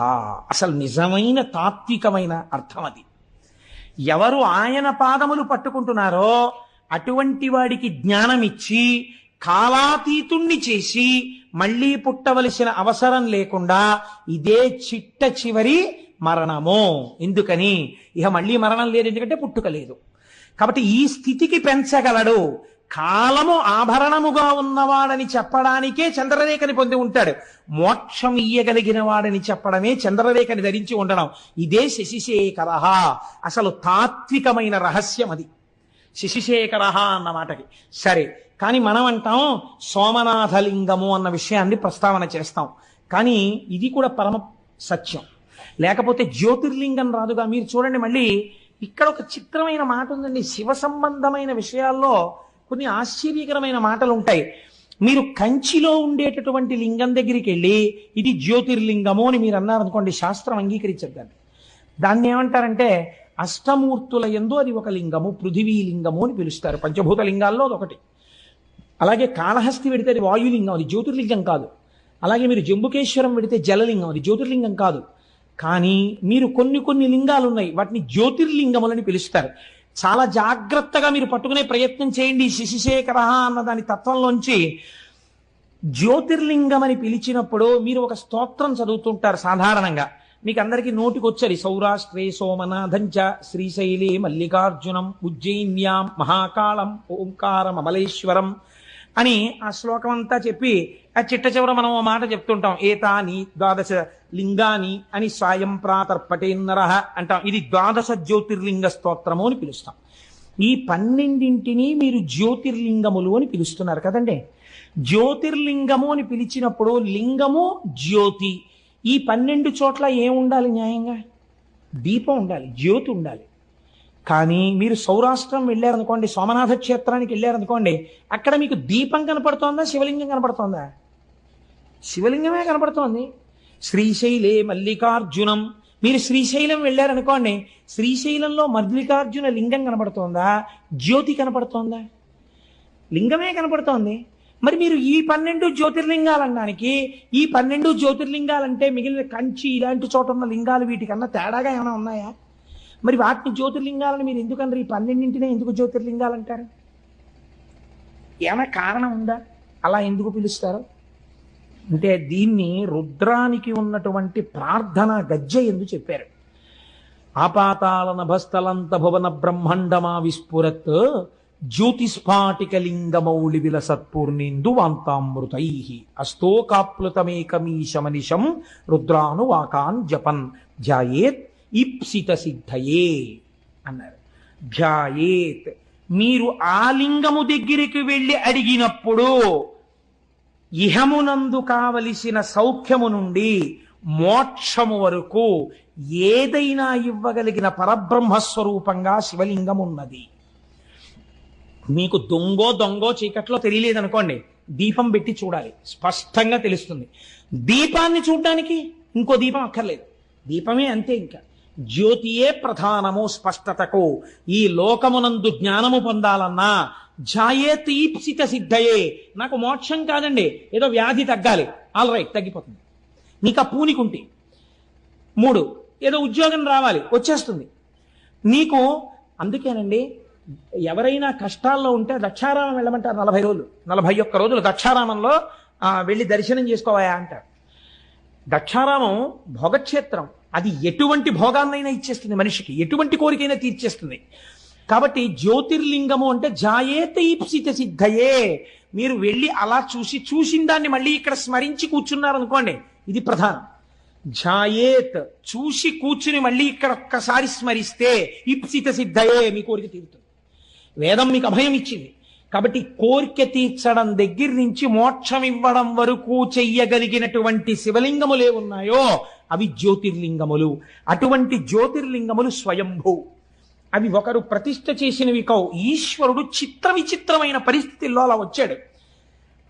అసలు నిజమైన తాత్వికమైన అర్థం అది. ఎవరు ఆయన పాదములు పట్టుకుంటున్నారో అటువంటి వాడికి జ్ఞానం ఇచ్చి కాలాతీతుణ్ణి చేసి మళ్ళీ పుట్టవలసిన అవసరం లేకుండా ఇదే చిట్ట చివరి మరణము. ఎందుకని? ఇక మళ్ళీ మరణం లేదు, ఎందుకంటే పుట్టుక లేదు. కాబట్టి ఈ స్థితికి పెంచగలడు. కాలము ఆభరణముగా ఉన్నవాడని చెప్పడానికే చంద్రరేఖని పొంది ఉంటాడు. మోక్షం ఇయ్యగలిగిన వాడని చెప్పడమే చంద్రరేఖని ధరించి ఉండడం. ఇదే శశిశేఖరః. అసలు తాత్వికమైన రహస్యం అది, శశిశేఖరః అన్న మాటకి. సరే, కానీ మనం అంటాం సోమనాథలింగము అన్న విషయాన్ని ప్రస్తావన చేస్తాం. కానీ ఇది కూడా పరమ సత్యం, లేకపోతే జ్యోతిర్లింగం రాదుగా. మీరు చూడండి, మళ్ళీ ఇక్కడ ఒక చిత్రమైన మాట ఉందండి. శివ సంబంధమైన విషయాల్లో కొన్ని ఆశ్చర్యకరమైన మాటలు ఉంటాయి. మీరు కంచిలో ఉండేటటువంటి లింగం దగ్గరికి వెళ్ళి ఇది జ్యోతిర్లింగము అని మీరు అన్నారనుకోండి, శాస్త్రం అంగీకరించదు దాన్ని. దాన్ని ఏమంటారంటే అష్టమూర్తుల యందు అది ఒక లింగము, పృథివీ లింగము అని పిలుస్తారు. పంచభూత లింగాల్లో అదొకటి. అలాగే కాళహస్తి పెడితే అది వాయులింగం, అది జ్యోతిర్లింగం కాదు. అలాగే మీరు జంబుకేశ్వరం పెడితే జలలింగం, అది జ్యోతిర్లింగం కాదు. కానీ మీరు కొన్ని లింగాలు ఉన్నాయి, వాటిని జ్యోతిర్లింగములని పిలుస్తారు. చాలా జాగ్రత్తగా మీరు పట్టుకునే ప్రయత్నం చేయండి. శశిశేఖరః అన్న దాని తత్వంలోంచి జ్యోతిర్లింగం అని పిలిచినప్పుడు మీరు ఒక స్తోత్రం చదువుతుంటారు సాధారణంగా. మీకు అందరికీ నోటికొచ్చది. సౌరాష్ట్రే సోమనాథంచ శ్రీశైలే మల్లికార్జునం ఉజ్జయిన్యాం మహాకాళం ఓంకారం అమలేశ్వరం అని ఆ శ్లోకం అంతా చెప్పి ఆ చిట్ట చివర మనం ఆ మాట చెప్తుంటాం. ఏతాని ద్వాదశ లింగాని అని సాయం ప్రాతర్పటేన్నరః అంటాం. ఇది ద్వాదశ జ్యోతిర్లింగ స్తోత్రము అని పిలుస్తాం. ఈ 12 మీరు జ్యోతిర్లింగములు అని పిలుస్తున్నారు కదండి. జ్యోతిర్లింగము అని పిలిచినప్పుడు లింగము జ్యోతి, ఈ 12 చోట్ల ఏముండాలి? న్యాయంగా దీపం ఉండాలి, జ్యోతి ఉండాలి. కానీ మీరు సౌరాష్ట్రం వెళ్ళారనుకోండి, సోమనాథ క్షేత్రానికి వెళ్ళారనుకోండి, అక్కడ మీకు దీపం కనపడుతోందా, శివలింగం కనపడుతోందా? శివలింగమే కనపడుతోంది. శ్రీశైలే మల్లికార్జునం, మీరు శ్రీశైలం వెళ్ళారనుకోండి, శ్రీశైలంలో మల్లికార్జున లింగం కనపడుతోందా, జ్యోతి కనపడుతోందా? లింగమే కనపడుతోంది. మరి మీరు ఈ 12 జ్యోతిర్లింగాలనడానికి, ఈ 12 జ్యోతిర్లింగాలంటే మిగిలిన కంచి ఇలాంటి చోట ఉన్న లింగాలు వీటికన్నా తేడాగా ఏమైనా ఉన్నాయా? మరి వాటిని జ్యోతిర్లింగాలని మీరు ఎందుకన్నారు? ఈ 12 ఎందుకు జ్యోతిర్లింగాలు అంటారు? ఏమైనా కారణం ఉందా? అలా ఎందుకు పిలుస్తారు అంటే దీన్ని రుద్రానికి ఉన్నటువంటి ప్రార్థన గజ్జె ఎందుకు చెప్పారు. ఆపాతాల నభస్థలంత భువన బ్రహ్మాండమా విస్ఫురత్ జ్యోతిస్ఫాటికలింగమౌళి విలసత్పూర్ణేందు వాంతామృతై అస్తోకాప్లుతమేకమీశమనిశం రుద్రాను వాకాన్ జపన్ ధ్యాయేత్ ఈప్సిత సిద్ధయే అన్నారు. ధ్యాయేత్, మీరు ఆ లింగము దగ్గరికి వెళ్ళి అడిగినప్పుడు ఇహమునందు కావలసిన సౌఖ్యము నుండి మోక్షము వరకు ఏదైనా ఇవ్వగలిగిన పరబ్రహ్మస్వరూపంగా శివలింగం ఉన్నది. మీకు దొంగో చీకట్లో తెలియలేదనుకోండి, దీపం పెట్టి చూడాలి, స్పష్టంగా తెలుస్తుంది. దీపాన్ని చూడడానికి ఇంకో దీపం అక్కర్లేదు, దీపమే అంతే. ఇంకా జ్యోతియే ప్రధానము స్పష్టతకు. ఈ లోకమునందు జ్ఞానము పొందాలన్నా ఝాయేత్ ఈప్సిత సిద్ధయే, నాకు మోక్షం కాదండి, ఏదో వ్యాధి తగ్గాలి, ఆల్ రైట్ తగ్గిపోతుంది. నీకు ఆ పూనికుంటే 3 ఏదో ఉద్యోగం రావాలి, వచ్చేస్తుంది నీకు. అందుకేనండి ఎవరైనా కష్టాల్లో ఉంటే దక్షారామం వెళ్ళమంటారు. 40 రోజులు 41 రోజులు దక్షారామంలో వెళ్ళి దర్శనం చేసుకోవాయా అంటారు. దక్షారామం భోగక్షేత్రం, అది ఎటువంటి భోగాన్నైనా ఇచ్చేస్తుంది మనిషికి, ఎటువంటి కోరికైనా తీర్చేస్తుంది. కాబట్టి జ్యోతిర్లింగము అంటే జాయేత ఈప్సిత సిద్ధయే. మీరు వెళ్ళి అలా చూసిన దాన్ని మళ్ళీ ఇక్కడ స్మరించి కూర్చున్నారనుకోండి, ఇది ప్రధానం. ఝాయేత్, చూసి కూర్చుని మళ్ళీ ఇక్కడ ఒక్కసారి స్మరిస్తే ఈప్సిత సిద్ధయే, మీ కోరిక తీరుతుంది. వేదం మీకు అభయం ఇచ్చింది కాబట్టి కోరిక తీర్చడం దగ్గర నుంచి మోక్షం ఇవ్వడం వరకు చెయ్యగలిగినటువంటి శివలింగములు ఏమున్నాయో అవి జ్యోతిర్లింగములు. అటువంటి జ్యోతిర్లింగములు స్వయంభూ, అవి ఒకరు ప్రతిష్ఠ చేసినవి కావు. ఈశ్వరుడు చిత్ర విచిత్రమైన పరిస్థితుల్లో అలా వచ్చాడు.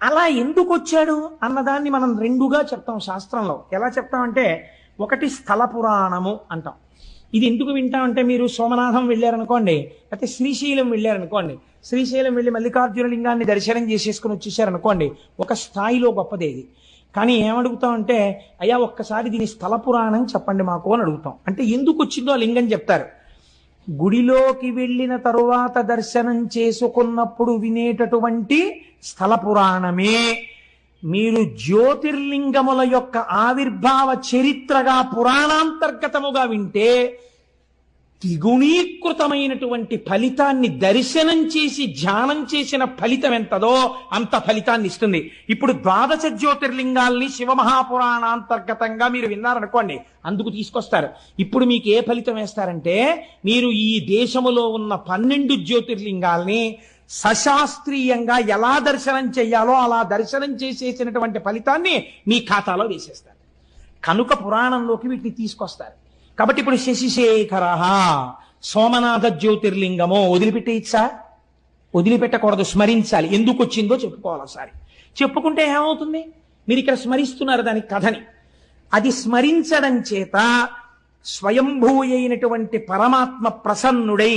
అలా ఎందుకు వచ్చాడు అన్నదాన్ని మనం 2గా చెప్తాం శాస్త్రంలో. ఎలా చెప్తామంటే, ఒకటి స్థల పురాణము అంటాం. ఇది ఎందుకు వింటామంటే, మీరు సోమనాథం వెళ్ళారనుకోండి, లేకపోతే శ్రీశైలం వెళ్ళారనుకోండి, శ్రీశైలం వెళ్ళి మల్లికార్జున లింగాన్ని దర్శనం చేసేసుకుని వచ్చేసారనుకోండి, ఒక స్థాయిలో గొప్పదేది. కానీ ఏమడుగుతామంటే, అయ్యా ఒక్కసారి దీని స్థల పురాణం చెప్పండి మాకు అని అడుగుతాం. అంటే ఎందుకు వచ్చిందో ఆ లింగం చెప్తారు. గుడిలోకి వెళ్ళిన తరువాత దర్శనం చేసుకున్నప్పుడు వినేటటువంటి స్థల పురాణమే మీరు జ్యోతిర్లింగముల యొక్క ఆవిర్భావ చరిత్రగా పురాణాంతర్గతముగా వింటే ద్విగుణీకృతమైనటువంటి ఫలితాన్ని దర్శనం చేసి ధ్యానం చేసిన ఫలితం ఎంతదో అంత ఫలితాన్ని ఇస్తుంది. ఇప్పుడు 12 జ్యోతిర్లింగాల్ని శివమహాపురాణాంతర్గతంగా మీరు విన్నారనుకోండి, అందుకు తీసుకొస్తారు. ఇప్పుడు మీకు ఏ ఫలితం వేస్తారంటే, మీరు ఈ దేశములో ఉన్న 12 జ్యోతిర్లింగాల్ని సశాస్త్రీయంగా ఎలా దర్శనం చెయ్యాలో అలా దర్శనం చేసేసినటువంటి ఫలితాన్ని మీ ఖాతాలో వేసేస్తారు. కనుక పురాణంలోకి వీటిని తీసుకొస్తారు. కాబట్టి ఇప్పుడు శశిశేఖర సోమనాథ జ్యోతిర్లింగమో వదిలిపెట్టేయచ్చా? వదిలిపెట్టకూడదు, స్మరించాలి. ఎందుకు వచ్చిందో చెప్పుకోవాలి. ఒకసారి చెప్పుకుంటే ఏమవుతుంది, మీరు ఇక్కడ స్మరిస్తున్నారు దాని కథని. అది స్మరించడం చేత స్వయంభూ అయినటువంటి పరమాత్మ ప్రసన్నుడై,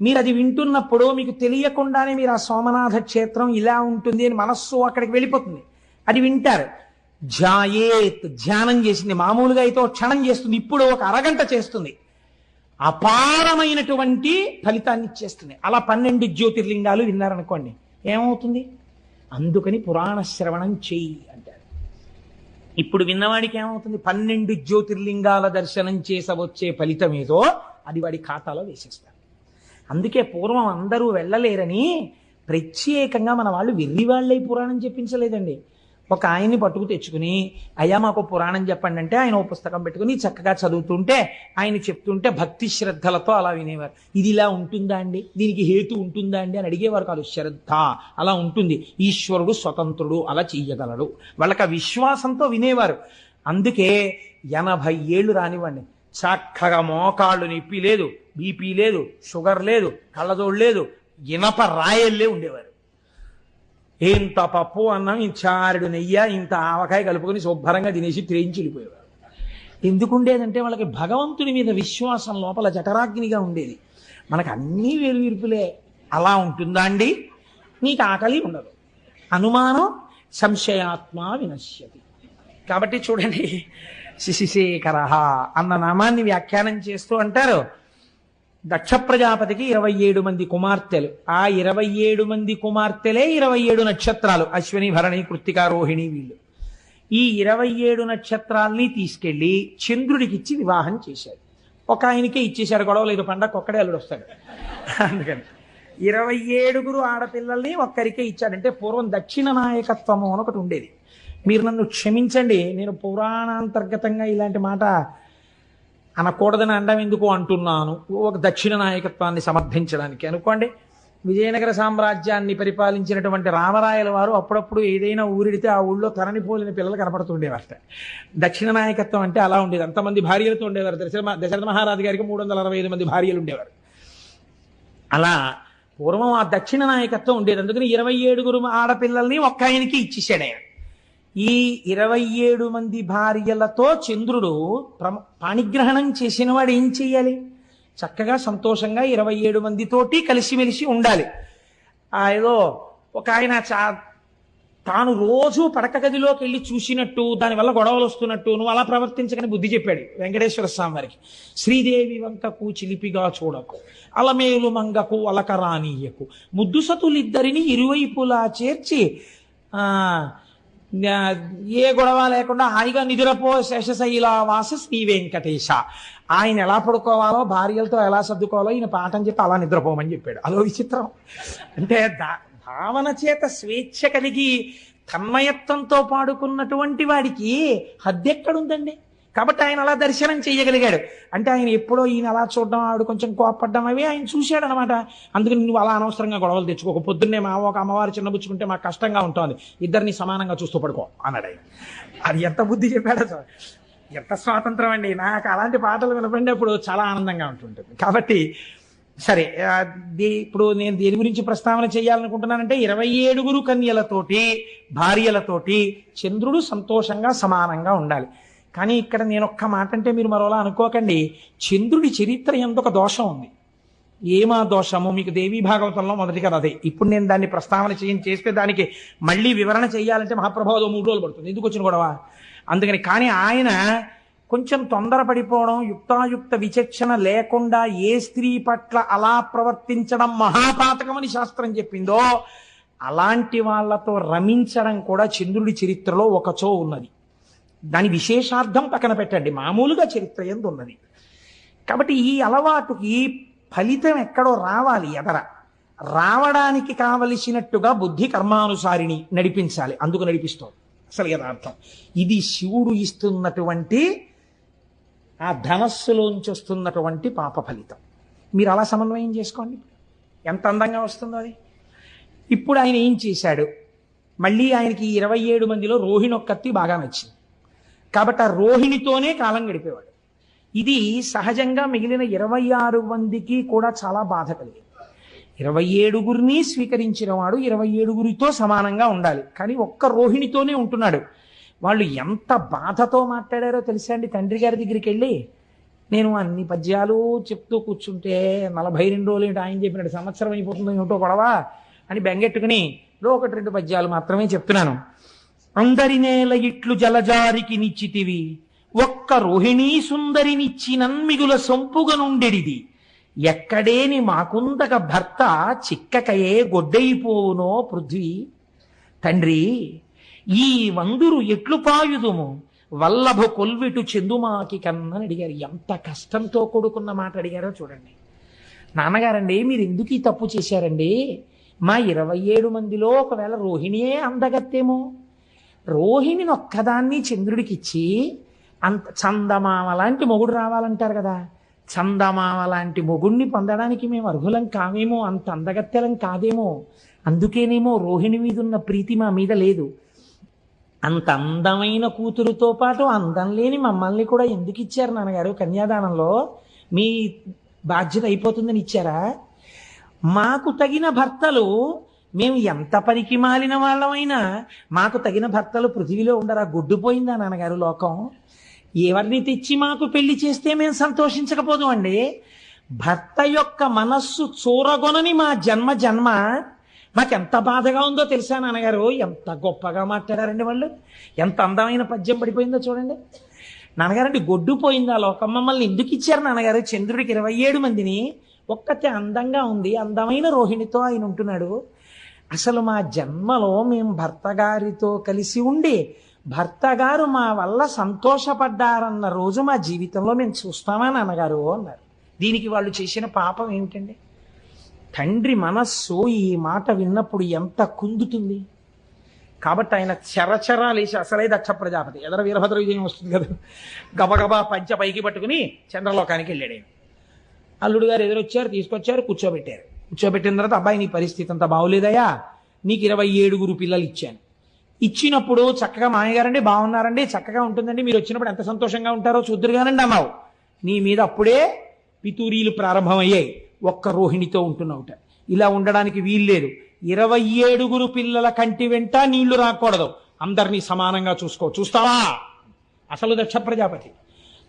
మీరు అది వింటున్నప్పుడు మీకు తెలియకుండానే మీరు ఆ సోమనాథ క్షేత్రం ఇలా ఉంటుంది అని మనస్సు అక్కడికి వెళ్ళిపోతుంది. అది వింటారు. ఝాయేత్, ధ్యానం చేసింది. మామూలుగా అయితే క్షణం చేస్తుంది, ఇప్పుడు ఒక అరగంట చేస్తుంది. అపారమైనటువంటి ఫలితాన్ని ఇచ్చేస్తుంది. అలా 12 జ్యోతిర్లింగాలు విన్నారనుకోండి, ఏమవుతుంది? అందుకని పురాణ శ్రవణం చెయ్యి అంటారు. ఇప్పుడు విన్నవాడికి ఏమవుతుంది? 12 జ్యోతిర్లింగాల దర్శనం చేసవచ్చే ఫలితం ఏదో అది వాడి ఖాతాలో వేసేస్తారు. అందుకే పూర్వం అందరూ వెళ్ళలేరని ప్రత్యేకంగా మన వాళ్ళు వెర్రివాళ్ళై పురాణం చెప్పించలేదండి. ఒక ఆయన్ని పట్టుకు తెచ్చుకుని, అయ్యా మాకు పురాణం చెప్పండి అంటే ఆయన ఓ పుస్తకం పెట్టుకుని చక్కగా చదువుతుంటే ఆయన చెప్తుంటే భక్తి శ్రద్ధలతో అలా వినేవారు. ఇది ఇలా ఉంటుందా అండి, దీనికి హేతు ఉంటుందా అండి అని అడిగేవారు కాదు. శ్రద్ధ అలా ఉంటుంది, ఈశ్వరుడు స్వతంత్రుడు, అలా చెయ్యగలడు, వాళ్ళకి ఆ విశ్వాసంతో వినేవారు. అందుకే 80 ఏళ్ళు రానివ్వండి, చక్కగా మోకాళ్ళు నొప్పి లేదు, బీపీ లేదు, షుగర్ లేదు, కళ్ళజోడు లేదు, ఇనప రాయల్లే ఉండేవారు. ఇంత పప్పు అన్నం, ఇంత చారుడు నెయ్యి, ఇంత ఆవకాయ కలుపుకొని శుభ్రంగా తినేసి త్రేయించి వెళ్ళిపోయేవారు. ఎందుకు ఉండేదంటే వాళ్ళకి భగవంతుడి మీద విశ్వాసం లోపల జఠరాగ్నిగా ఉండేది. మనకు అన్నీ వేరువిరుపులే. అలా ఉంటుందా అండి? నీకు ఆకలి ఉండదు, అనుమానం సంశయాత్మ వినశ్యతి. కాబట్టి చూడండి, శశిశేఖర అన్న నామాన్ని వ్యాఖ్యానం చేస్తూ అంటారు, దక్ష ప్రజాపతికి 27 మంది కుమార్తెలు. ఆ 27 మంది కుమార్తెలే 27 నక్షత్రాలు, అశ్విని భరణి కృత్తిక రోహిణి వీళ్ళు. ఈ 27 నక్షత్రాల్ని తీసుకెళ్లి చంద్రుడికిచ్చి వివాహం చేశాడు. ఒక ఆయనకే ఇచ్చేశాడు, గొడవ లేదు, పండగ ఒక్కడే అల్లుడు వస్తాడు. అందుకని 27 ఆడపిల్లల్ని ఒక్కరికే ఇచ్చాడంటే పూర్వం దక్షిణ నాయకత్వము అని ఒకటి ఉండేది. మీరు నన్ను క్షమించండి, నేను పురాణాంతర్గతంగా ఇలాంటి మాట అనకూడదని అండం ఎందుకు అంటున్నాను, ఒక దక్షిణ నాయకత్వాన్ని సమర్థించడానికి. అనుకోండి, విజయనగర సామ్రాజ్యాన్ని పరిపాలించినటువంటి రామరాయల వారు అప్పుడప్పుడు ఏదైనా ఊరిడితే ఆ ఊళ్ళో తరణిపోలిన పిల్లలు కనపడుతుండేవారట. దక్షిణ నాయకత్వం అంటే అలా ఉండేది. అంతమంది భార్యలతో ఉండేవారు. దశరథ మహారాజు గారికి 365 మంది భార్యలు ఉండేవారు. అలా పూర్వం ఆ దక్షిణ నాయకత్వం ఉండేది. అందుకని 27 ఆడపిల్లల్ని ఒక్క ఆయనకి ఇచ్చేసాడు ఆయన. ఈ 27 మంది భార్యలతో చంద్రుడు పాణిగ్రహణం చేసిన వాడు ఏం చెయ్యాలి? చక్కగా సంతోషంగా 27 మందితోటి కలిసిమెలిసి ఉండాలి. ఏదో ఒక ఆయన తాను రోజు పడక గదిలోకి వెళ్ళి చూసినట్టు, దానివల్ల గొడవలు వస్తున్నట్టు నువ్వు అలా ప్రవర్తించకని బుద్ధి చెప్పాడు వెంకటేశ్వర స్వామి వారికి. శ్రీదేవి వంకకు చిలిపిగా చూడకు, అలమేలు మంగకు అలకరానీయకు, ముద్దుసతులిద్దరిని ఇరువైపులా చేర్చి ఏ గొడవ లేకుండా హాయిగా నిద్రపో శేషశైలావాస శ్రీ వెంకటేశ. ఆయన ఎలా పడుకోవాలో, భార్యలతో ఎలా సర్దుకోవాలో ఈయన పాఠం చెప్పి అలా నిద్రపోమని చెప్పాడు. అదో విచిత్రం. అంటే భావన చేత స్వేచ్ఛ కలిగి తన్మయత్వంతో పాడుకున్నటువంటి వాడికి హద్దెక్కడుందండి? కాబట్టి ఆయన అలా దర్శనం చేయగలిగాడు. అంటే ఆయన ఎప్పుడో ఈయన అలా చూడడం, ఆవిడ కొంచెం కోపడ్డం అవి ఆయన చూశాడు అనమాట. అందుకని నువ్వు అలా అనవసరంగా గొడవలు తెచ్చుకోక, పొద్దున్నే ఒక అమ్మవారు చిన్నబుచ్చుకుంటే మాకు కష్టంగా ఉంటుంది, ఇద్దరిని సమానంగా చూస్తూ పడుకో అన్నాడు ఆయన. అది ఎంత బుద్ధి చెప్పాడో సార్, ఎంత స్వాతంత్రం అండి. నాకు అలాంటి పాటలు వినపడినప్పుడు చాలా ఆనందంగా ఉంటుంటుంది. కాబట్టి సరే, ఇప్పుడు నేను దేని గురించి ప్రస్తావన చేయాలనుకుంటున్నానంటే 27 కన్యలతోటి భార్యలతోటి చంద్రుడు సంతోషంగా సమానంగా ఉండాలి. కానీ ఇక్కడ నేను ఒక్క మాట అంటే మీరు మరోలా అనుకోకండి. చంద్రుడి చరిత్ర ఎందొక దోషం ఉంది. ఏమా దోషము? మీకు దేవీ భాగవతంలో మొదటి కదా అదే. ఇప్పుడు నేను దాన్ని ప్రస్తావన చేస్తే దానికి మళ్ళీ వివరణ చేయాలంటే మహాప్రభావం 3 రోజులు పడుతుంది. ఎందుకు వచ్చిన గొడవ? అందుకని. కానీ ఆయన కొంచెం తొందరపడిపోవడం, యుక్తాయుక్త విచక్షణ లేకుండా ఏ స్త్రీ పట్ల అలా ప్రవర్తించడం మహాపాతకమని శాస్త్రం చెప్పిందో అలాంటి వాళ్లతో రమించడం కూడా చంద్రుడి చరిత్రలో ఒకచో ఉన్నది. దాని విశేషార్థం పక్కన పెట్టండి, మామూలుగా చరిత్ర యందు ఉన్నది. కాబట్టి ఈ అలవాటుకి ఫలితం ఎక్కడో రావాలి, ఎదర రావడానికి కావలసినట్టుగా బుద్ధి కర్మానుసారిని నడిపించాలి. అందుకు నడిపిస్తోంది అసలు యథార్థం. ఇది శివుడు ఇస్తున్నటువంటి ఆ ధనస్సులోంచి వస్తున్నటువంటి పాప ఫలితం. మీరు అలా సమన్వయం చేసుకోండి, ఎంత అందంగా వస్తుందో అది. ఇప్పుడు ఆయన ఏం చేశాడు? మళ్ళీ ఆయనకి 27 మందిలో రోహిణి ఒక్కత్తి బాగా నచ్చింది కాబట్టి ఆ రోహిణితోనే కాలం గడిపేవాడు. ఇది సహజంగా మిగిలిన 26 మందికి కూడా చాలా బాధ కలిగింది. 27 స్వీకరించిన వాడు 27 సమానంగా ఉండాలి, కానీ ఒక్క రోహిణితోనే ఉంటున్నాడు. వాళ్ళు ఎంత బాధతో మాట్లాడారో తెలుసా అండి? తండ్రి గారి దగ్గరికి వెళ్ళి, నేను అన్ని పద్యాలు చెప్తూ కూర్చుంటే 42 రోజులు ఏంటి, ఆయన చెప్పినట్టు సంవత్సరం అయిపోతుందో ఏమిటో గొడవ అని బెంగెట్టుకుని 1-2 పద్యాలు మాత్రమే చెప్తున్నాను. అందరి నేల ఇట్లు జలజారికి నిచ్చితివి, ఒక్క రోహిణీ సుందరినిచ్చి నన్మిగుల సొంపుగా నుండెడిది, ఎక్కడేని మాకుందక భర్త చిక్కకయే గొడ్డైపోవునో పృథ్వీ. తండ్రి, ఈ వందురు ఎట్లు పాయుదుము, వల్లభ కొల్విటు చెందుమాకి కన్నని అడిగారు. ఎంత కష్టంతో కూడుకున్న మాట అడిగారో చూడండి. నాన్నగారండి, మీరు ఎందుకు ఈ తప్పు చేశారండి? మా 27 మందిలో ఒకవేళ రోహిణియే అందగత్తేమో, రోహిణిని ఒక్కదాన్ని చంద్రుడికి ఇచ్చి అంత చందమామ లాంటి మొగుడు రావాలంటారు కదా, చందమామ లాంటి మొగుడిని పొందడానికి మేము అర్హులం కావేమో, అంత అందగత్తెలం కాదేమో, అందుకేనేమో రోహిణి మీద ఉన్న ప్రీతి మా మీద లేదు. అంత అందమైన కూతురుతో పాటు అందం లేని మమ్మల్ని కూడా ఎందుకు ఇచ్చారు నాన్నగారు? కన్యాదానంలో మీ బాధ్యత అయిపోతుందని ఇచ్చారా? మాకు తగిన భర్తలు, మేము ఎంత పనికి మాలిన వాళ్ళమైనా మాకు తగిన భర్తలు పృథివీలో ఉండరా? గుడ్డుపోయిందా నాన్నగారు లోకం? ఎవరిని తెచ్చి మాకు పెళ్లి చేస్తే మేము సంతోషించకపోదు అండి. భర్త యొక్క మనస్సు చూరగొనని మా జన్మ మాకెంత బాధగా ఉందో తెలుసా నాన్నగారు? ఎంత గొప్పగా మాట్లాడారండి వాళ్ళు, ఎంత అందమైన పద్యం పడిపోయిందో చూడండి. నాన్నగారండి, గొడ్డుపోయిందా లోకం? మమ్మల్ని ఎందుకు ఇచ్చారు నాన్నగారు? చంద్రుడికి 27 మందిని ఒక్కతే అందంగా ఉంది, అందమైన రోహిణితో ఆయన ఉంటున్నాడు. అసలు మా జన్మలో మేము భర్త గారితో కలిసి ఉండి భర్త గారు మా వల్ల సంతోషపడ్డారన్న రోజు మా జీవితంలో మేము చూస్తామా నాన్నగారు అన్నారు. దీనికి వాళ్ళు చేసిన పాపం ఏమిటండి? తండ్రి మనస్సు ఈ మాట విన్నప్పుడు ఎంత కుందుతుంది. కాబట్టి ఆయన చరచరాలేసి అసలే దక్ష ప్రజాపతి ఎదర వీరభద్ర విజయం వస్తుంది కదా, గబగబా పంచ పైకి పట్టుకుని చంద్రలోకానికి వెళ్ళాడు. ఆయన అల్లుడు గారు ఎదురొచ్చారు, తీసుకొచ్చారు, కూర్చోబెట్టారు. కూర్చోబెట్టిన తర్వాత అబ్బాయి నీ పరిస్థితి అంతా బాగోలేదయా, నీకు 27 పిల్లలు ఇచ్చాను. ఇచ్చినప్పుడు చక్కగా మామయ్యగారండి బాగున్నారండి, చక్కగా ఉంటుందండి, మీరు వచ్చినప్పుడు ఎంత సంతోషంగా ఉంటారో చూద్దరుగానండి అన్నావు. నీ మీద అప్పుడే పితూరీలు ప్రారంభమయ్యాయి. ఒక్క రోహిణితో ఉంటున్నావుట. ఇలా ఉండడానికి వీల్లేదు. 27 పిల్లల కంటి వెంట నీళ్లు రాకూడదు, అందరినీ సమానంగా చూసుకో. చూస్తావా? అసలు దక్ష ప్రజాపతి.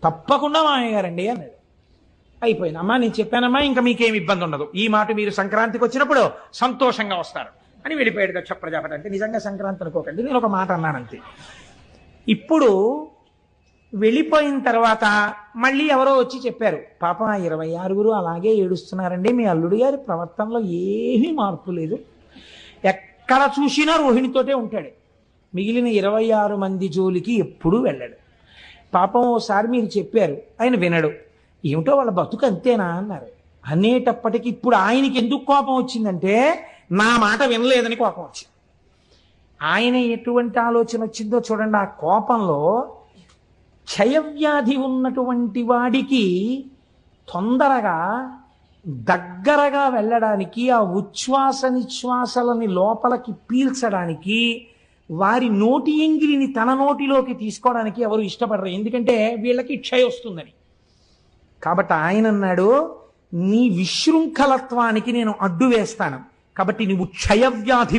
తప్పకుండా మామయ్యగారండి అన్నాడు. అయిపోయింది. అమ్మా నేను చెప్పానమ్మా, ఇంకా మీకేం ఇబ్బంది ఉండదు, ఈ మాట మీరు సంక్రాంతికి వచ్చినప్పుడు సంతోషంగా వస్తారు అని వెళ్ళిపోయాడు దక్ష ప్రజాపతి. అంటే నిజంగా సంక్రాంతి అనుకోకండి, నేను ఒక మాట అన్నానంతే. ఇప్పుడు వెళ్ళిపోయిన తర్వాత మళ్ళీ ఎవరో వచ్చి చెప్పారు, పాపం 26 అలాగే ఏడుస్తున్నారండి, మీ అల్లుడు గారి ప్రవర్తనలో ఏమీ మార్పు లేదు, ఎక్కడ చూసినా రోహిణితోటే ఉంటాడు, మిగిలిన 26 మంది జోలికి ఎప్పుడూ వెళ్ళాడు. పాపం ఓసారి మీరు చెప్పారు, ఆయన వినడు, ఏమిటో వాళ్ళ బతుకు అంతేనా అన్నారు. అనేటప్పటికి ఇప్పుడు ఆయనకి ఎందుకు కోపం వచ్చిందంటే నా మాట వినలేదని కోపం వచ్చింది. ఆయన ఎటువంటి ఆలోచన వచ్చిందో చూడండి. ఆ కోపంలో క్షయవ్యాధి ఉన్నటువంటి వాడికి తొందరగా దగ్గరగా వెళ్ళడానికి, ఆ ఉచ్ఛ్వాస నిశ్వాసలని లోపలికి పీల్చడానికి, వారి నోటి ఎంగిలిని తన నోటిలోకి తీసుకోవడానికి ఎవరు ఇష్టపడరు, ఎందుకంటే వీళ్ళకి క్షయ వస్తుందని. కాబట్టి ఆయన అన్నాడు, నీ విశృంఖలత్వానికి నేను అడ్డు వేస్తాను, కాబట్టి నువ్వు క్షయవ్యాధి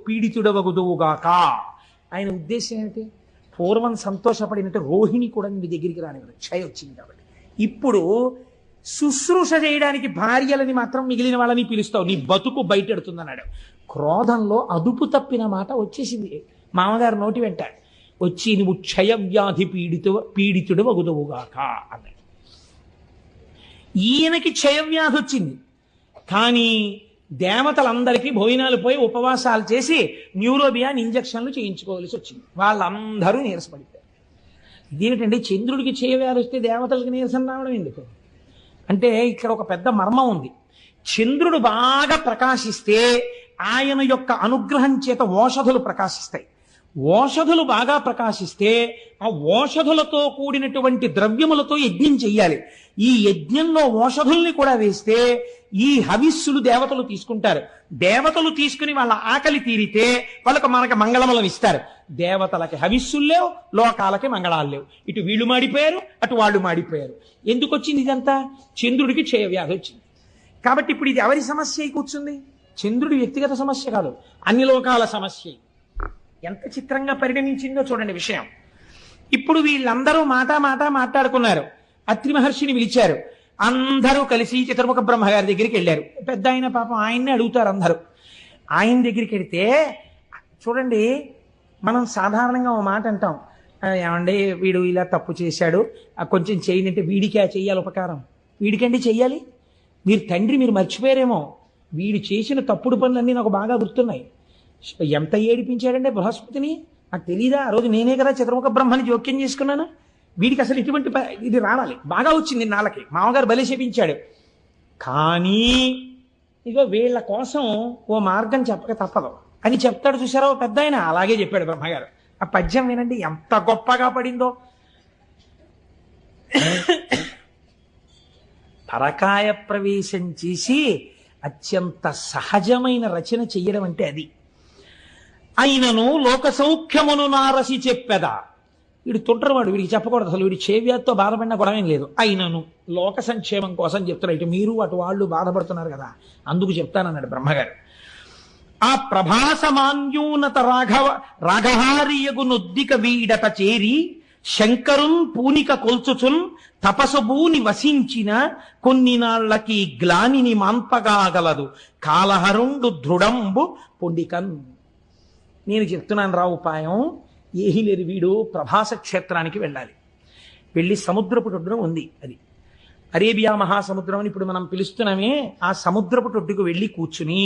పీడితుడవగుదువుగాక. ఆయన ఉద్దేశం ఏమిటి? పూర్వం సంతోషపడినట్టు రోహిణి కూడా నీ దగ్గరికి రానివ్వదు, క్షయ వచ్చింది కాబట్టి. ఇప్పుడు శుశ్రూష చేయడానికి భార్యలని మాత్రం మిగిలిన వాళ్ళని పిలుస్తావు, నీ బతుకు బయటెడుతుందన్నాడు. క్రోధంలో అదుపు తప్పిన మాట వచ్చేసింది మామగారు నోటి వెంట. వచ్చి నువ్వు క్షయవ్యాధి పీడితుడు వగుదువుగాక అన్నాడు. ఈయనకి క్షయవ్యాధి వచ్చింది, కానీ దేవతలందరికీ భోజనాలు పోయి ఉపవాసాలు చేసి న్యూరోబియాన్ ఇంజక్షన్లు చేయించుకోవాల్సి వచ్చింది. వాళ్ళందరూ నీరసపడిపోయారు. ఇదేమిటండి, చంద్రుడికి క్షయవ్యాధి వస్తే దేవతలకి నీరసం రావడం ఎందుకు అంటే ఇక్కడ ఒక పెద్ద మర్మం ఉంది. చంద్రుడు బాగా ప్రకాశిస్తే ఆయన యొక్క అనుగ్రహం చేత ఓషధులు ప్రకాశిస్తాయి. ఓషధులు బాగా ప్రకాశిస్తే ఆ ఓషధులతో కూడినటువంటి ద్రవ్యములతో యజ్ఞం చెయ్యాలి. ఈ యజ్ఞంలో ఓషధుల్ని కూడా వేస్తే ఈ హవిస్సులు దేవతలు తీసుకుంటారు. దేవతలు తీసుకుని వాళ్ళ ఆకలి తీరితే మనకి మంగళములను ఇస్తారు. దేవతలకి హవిస్సులు లేవు, లోకాలకి మంగళాలు లేవు. ఇటు వీళ్ళు మాడిపోయారు, అటు వాళ్ళు మాడిపోయారు. ఎందుకు వచ్చింది ఇదంతా? చంద్రుడికి క్షయవ్యాధి వచ్చింది. కాబట్టి ఇప్పుడు ఇది ఎవరి సమస్య అయి కూర్చుంది? చంద్రుడి వ్యక్తిగత సమస్య కాదు, అన్ని లోకాల సమస్య. ఎంత చిత్రంగా పరిణమించిందో చూడండి విషయం. ఇప్పుడు వీళ్ళందరూ మాట్లాడుకున్నారు. అత్రి మహర్షిని పిలిచారు. అందరూ కలిసి చతుర్ముఖ బ్రహ్మగారి దగ్గరికి వెళ్ళారు. పెద్ద ఆయన పాపం ఆయన్ని అడుగుతారు అందరూ. ఆయన దగ్గరికి వెళితే చూడండి, మనం సాధారణంగా ఓ మాట అంటాం, ఏమండి వీడు ఇలా తప్పు చేశాడు, కొంచెం చేయనంటే వీడికి చెయ్యాలి ఉపకారం. వీడికండి చెయ్యాలి? మీరు తండ్రి, మీరు మర్చిపోయారేమో, వీడు చేసిన తప్పుడు పనులన్నీ నాకు బాగా గుర్తున్నాయి. ఎంత ఏడిపించాడంటే బృహస్పతిని, నాకు తెలీదా? ఆ రోజు నేనే కదా చతుర్ముఖ బ్రహ్మని జోక్యం చేసుకున్నాను. వీడికి అసలు ఇటువంటి ఇది రావాలి, బాగా వచ్చింది నాళ్ళకి, మామగారు బలి చేపించాడు. కానీ ఇగో వీళ్ళ కోసం ఓ మార్గం చెప్పక తప్పదు అని చెప్తాడు. చూసారా ఓ పెద్ద ఆయన, అలాగే చెప్పాడు బ్రహ్మగారు. ఆ పద్యం వినండి ఎంత గొప్పగా పడిందో. పరకాయ ప్రవేశం చేసి అత్యంత సహజమైన రచన చెయ్యడం అంటే అది. అయినను లోక సౌఖ్యమును నారసి చెప్పెదా. వీడు తుంటరవాడు, వీడికి చెప్పకూడదు అసలు, వీడి క్షయవ్యాధితో బాధపడినా గొడవేం లేదు. అయినను లోక సంక్షేమం కోసం చెప్తారు. ఇటు మీరు అటు వాళ్ళు బాధపడుతున్నారు కదా, అందుకు చెప్తానన్నాడు బ్రహ్మగారు. ఆ ప్రభాసమాన్యూనత రాఘహారియగు నొద్దిక వీడత చేరి శంకరున్ పూనిక కొల్చుచున్ తపసభూని వసించిన కొన్ని నాళ్లకి గ్లానిని మాన్పగాగలదు కాలహరుండు దృఢంబు పొండికన్. నేను చెప్తున్నాను రా ఉపాయం. ఏహీ లేదు, వీడు ప్రభాస క్షేత్రానికి వెళ్ళాలి. వెళ్ళి సముద్రపు ఒడ్డున ఉంది అది. అరేబియా మహాసముద్రం అని ఇప్పుడు మనం పిలుస్తున్నామే, ఆ సముద్రపు ఒడ్డుకు వెళ్ళి కూర్చుని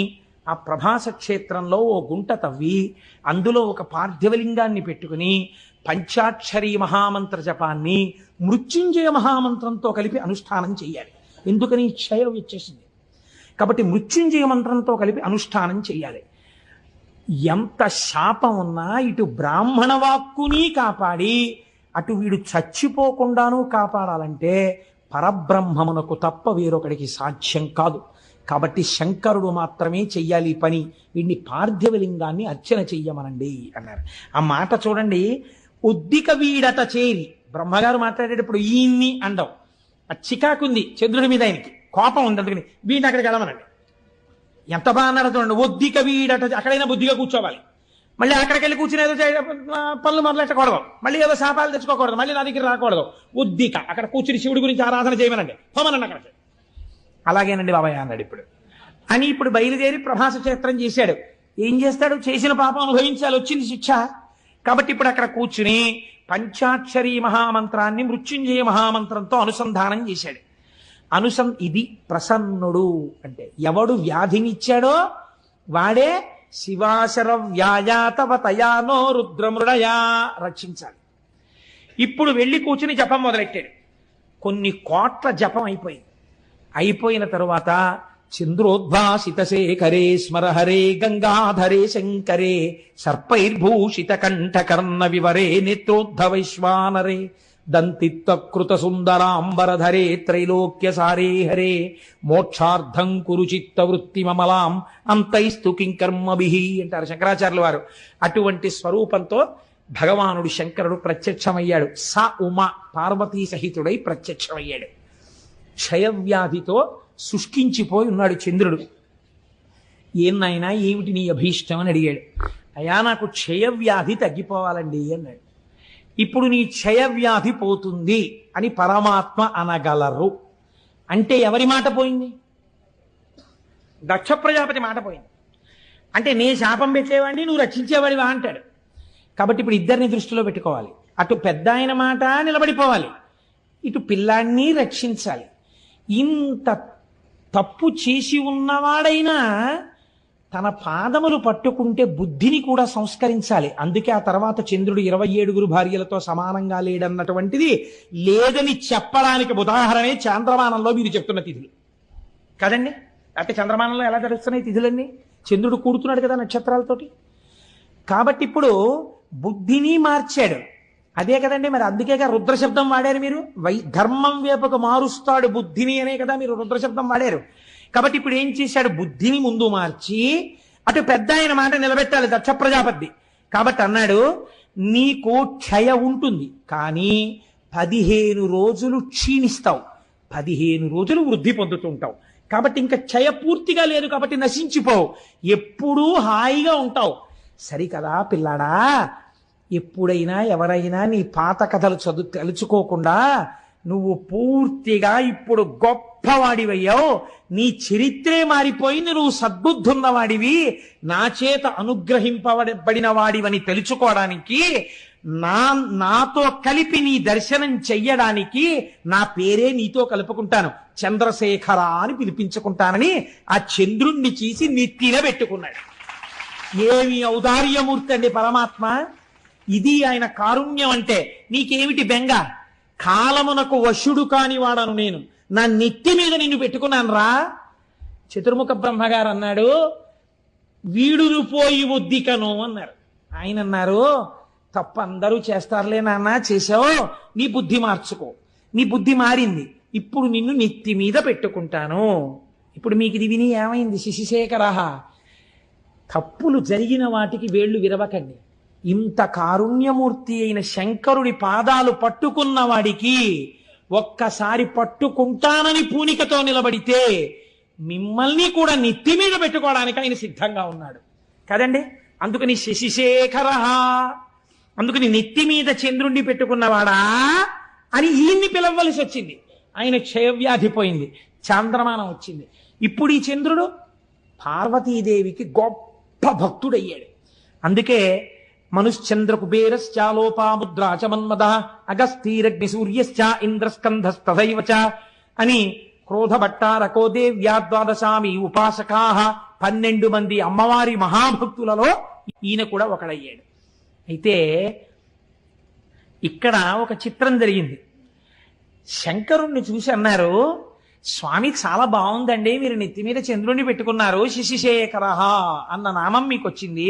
ఆ ప్రభాస క్షేత్రంలో ఓ గుంట తవ్వి అందులో ఒక పార్థివలింగాన్ని పెట్టుకుని పంచాక్షరీ మహామంత్ర జపాన్ని మృత్యుంజయ మహామంత్రంతో కలిపి అనుష్ఠానం చేయాలి. ఎందుకని? క్షయం వచ్చేసింది కాబట్టి మృత్యుంజయ మంత్రంతో కలిపి అనుష్ఠానం చేయాలి. ఎంత శాపం ఉన్నా ఇటు బ్రాహ్మణ వాక్కుని కాపాడి అటు వీడు చచ్చిపోకుండానూ కాపాడాలంటే పరబ్రహ్మమునకు తప్ప వేరొకడికి సాధ్యం కాదు. కాబట్టి శంకరుడు మాత్రమే చెయ్యాలి ఈ పని. వీడిని పార్థివలింగాన్ని అర్చన చెయ్యమనండి అన్నారు. ఆ మాట చూడండి. ఉద్దిక వీడట చేరి బ్రహ్మగారు మాట్లాడేటప్పుడు ఈయన్ని అండం. ఆ చికాకుంది చంద్రుడి మీద, ఆయనకి కోపం ఉంది, అందుకని వీడిని అక్కడికి వెళ్ళమనండి. ఎంత బాగా అన్నాడు చూడండి. ఒద్దిక వీడట, అక్కడైనా బుద్ధిగా కూర్చోవాలి. మళ్ళీ అక్కడికి వెళ్ళి కూర్చుని ఏదో పనులు మొదలెట్టకూడదు, మళ్ళీ ఏదో శాపాలు తెచ్చుకోకూడదు, మళ్ళీ నా దగ్గర రాకూడదు. ఉద్దిక అక్కడ కూర్చుని శివుడి గురించి ఆరాధన చేయమనండి, హోమనండి అక్కడికి. అలాగేనండి బాబాయ్ అన్నాడు ఇప్పుడు అని. ఇప్పుడు బయలుదేరి ప్రభాస క్షేత్రం చేశాడు. ఏం చేస్తాడు? చేసిన పాపం అనుభవించాలి, వచ్చింది శిక్ష. కాబట్టి ఇప్పుడు అక్కడ కూర్చుని పంచాక్షరీ మహామంత్రాన్ని మృత్యుంజయ మహామంత్రంతో అనుసంధానం చేశాడు. ఇది ప్రసన్నుడు అంటే ఎవడు వ్యాధినిచ్చాడో వాడే శివాశర వ్యాయాతవతయానో రుద్రమృడయా రక్షించాలి. ఇప్పుడు వెళ్ళి కూర్చుని జపం మొదలెట్టాడు. కొన్ని కోట్ల జపం అయిపోయిన తరువాత చంద్రోద్భాసిత శేఖరే స్మరహరే గంగాధరే శంకరే సర్పైర్భూషిత కంఠకర్ణ వివరే నేత్రోద్ధవైశ్వానరే దంతిత్వకృత సుందరాంబరధరే త్రైలోక్య సారే హరే మోక్షార్థం కురు చిత్త వృత్తి మమలాం అంతైస్తు కింకర్మభిః అంటారు శంకరాచార్యుల వారు. అటువంటి స్వరూపంతో భగవానుడు శంకరుడు ప్రత్యక్షమయ్యాడు. స ఉమ పార్వతీ సహితుడై ప్రత్యక్షమయ్యాడు. క్షయవ్యాధితో శుష్కించిపోయి ఉన్నాడు చంద్రుడు. ఏం నాయనా ఏమిటి నీ అభీష్టం అని అడిగాడు. అయా నాకు క్షయవ్యాధి తగ్గిపోవాలండి అన్నాడు. ఇప్పుడు నీ క్షయవ్యాధి పోతుంది అని పరమాత్మ అనగలరు అంటే ఎవరి మాట పోయింది? దక్ష ప్రజాపతి మాట పోయింది. అంటే నే శాపం పెట్టేవాడిని, నువ్వు రక్షించేవాడివా అంటాడు. కాబట్టి ఇప్పుడు ఇద్దరిని దృష్టిలో పెట్టుకోవాలి. అటు పెద్ద ఆయన మాట నిలబడిపోవాలి, ఇటు పిల్లాన్ని రక్షించాలి. ఇంత తప్పు చేసి ఉన్నవాడైనా తన పాదములు పట్టుకుంటే బుద్ధిని కూడా సంస్కరించాలి. అందుకే ఆ తర్వాత చంద్రుడు 27 భార్యలతో సమానంగా లేడన్నటువంటిది లేదని చెప్పడానికి ఉదాహరణే చంద్రమానంలో మీరు చెప్తున్న తిథులు కదండి. అంటే చంద్రమానంలో ఎలా జరుగుతున్నాయి తిథులన్నీ? చంద్రుడు కూడుతున్నాడు కదా నక్షత్రాలతోటి. కాబట్టి ఇప్పుడు బుద్ధిని మార్చాడు. అదే కదండి, మరి అందుకేగా రుద్రశబ్దం వాడారు మీరు. ధర్మం వైపుకు మారుస్తాడు బుద్ధిని అనే కదా మీరు రుద్రశబ్దం వాడారు. కాబట్టి ఇప్పుడు ఏం చేశాడు? బుద్ధిని ముందు మార్చి అటు పెద్ద ఆయన మాట నిలబెట్టాలి దక్ష ప్రజాపతి. కాబట్టి అన్నాడు, నీకు క్షయ ఉంటుంది కానీ 15 రోజులు క్షీణిస్తావు, 15 రోజులు వృద్ధి పొందుతుంటావు. కాబట్టి ఇంకా క్షయ పూర్తిగా లేదు కాబట్టి నశించిపోవు, ఎప్పుడూ హాయిగా ఉంటావు. సరికదా పిల్లాడా? ఎప్పుడైనా ఎవరైనా నీ పాత కథలు తలుచుకోకుండా నువ్వు పూర్తిగా ఇప్పుడు గొప్పవాడివయ్యావు, నీ చరిత్రే మారిపోయింది, నువ్వు సద్బుద్ధున్నవాడివి, నా చేత అనుగ్రహింపబడిన వాడివని తెలుసుకోవడానికి, నాతో కలిపి నీ దర్శనం చెయ్యడానికి నా పేరే నీతో కలుపుకుంటాను, చంద్రశేఖర అని పిలిపించుకుంటానని ఆ చంద్రుణ్ణి చేసి నెత్తిన పెట్టుకున్నాడు. ఏమి ఔదార్యమూర్తి అండి పరమాత్మ! ఇది ఆయన కారుణ్యం అంటే. నీకేమిటి బెంగ? కాలమునకు వశుడు కాని వాడను నేను, నా నెత్తి మీద నిన్ను పెట్టుకున్నాను రా. చతుర్ముఖ బ్రహ్మగారు అన్నాడు, వీడును పోయి ఉద్దికను అన్నారు. ఆయన అన్నారు, తప్ప అందరూ చేస్తారులే నాన్న, చేసావు, నీ బుద్ధి మార్చుకో. నీ బుద్ధి మారింది, ఇప్పుడు నిన్ను నెత్తి మీద పెట్టుకుంటాను. ఇప్పుడు మీకు ఇది విని ఏమైంది? శశిశేఖర, తప్పులు జరిగిన వాటికి వేళ్లు విరవకండి. ఇంత కారుణ్యమూర్తి అయిన శంకరుడి పాదాలు పట్టుకున్న వాడికి ఒక్కసారి పట్టుకుంటానని పూనికతో నిలబడితే మిమ్మల్ని కూడా నెత్తి మీద పెట్టుకోవడానికి ఆయన సిద్ధంగా ఉన్నాడు కదండి. అందుకని శశిశేఖర, అందుకని నెత్తి మీద చంద్రుణ్ణి పెట్టుకున్నవాడా అని ఈయన్ని పిలవలసి వచ్చింది. ఆయన క్షయవ్యాధి పోయింది, చాంద్రమానం వచ్చింది. ఇప్పుడు ఈ చంద్రుడు పార్వతీదేవికి గొప్ప భక్తుడయ్యాడు. అందుకే మనుశ్చంద్ర కుబేరశ్చాలోపాముద్రా చ మన్మద అగస్తీరగ్ని సూర్యశ్చ ఇంద్రస్కంధస్తథైవ చ అని క్రోధభట్టారకోదేవ్యా ద్వాదశామి ఉపాసకాహ 12 మంది అమ్మవారి మహాభక్తులలో ఈయన కూడా ఒకడయ్యాడు. అయితే ఇక్కడ ఒక చిత్రం జరిగింది. శంకరుణ్ణి చూసి అన్నారు, స్వామి చాలా బాగుందండి, మీరు నెత్తి మీద చంద్రుణ్ణి పెట్టుకున్నారు, శిశిశేఖర అన్న నామం మీకు వచ్చింది,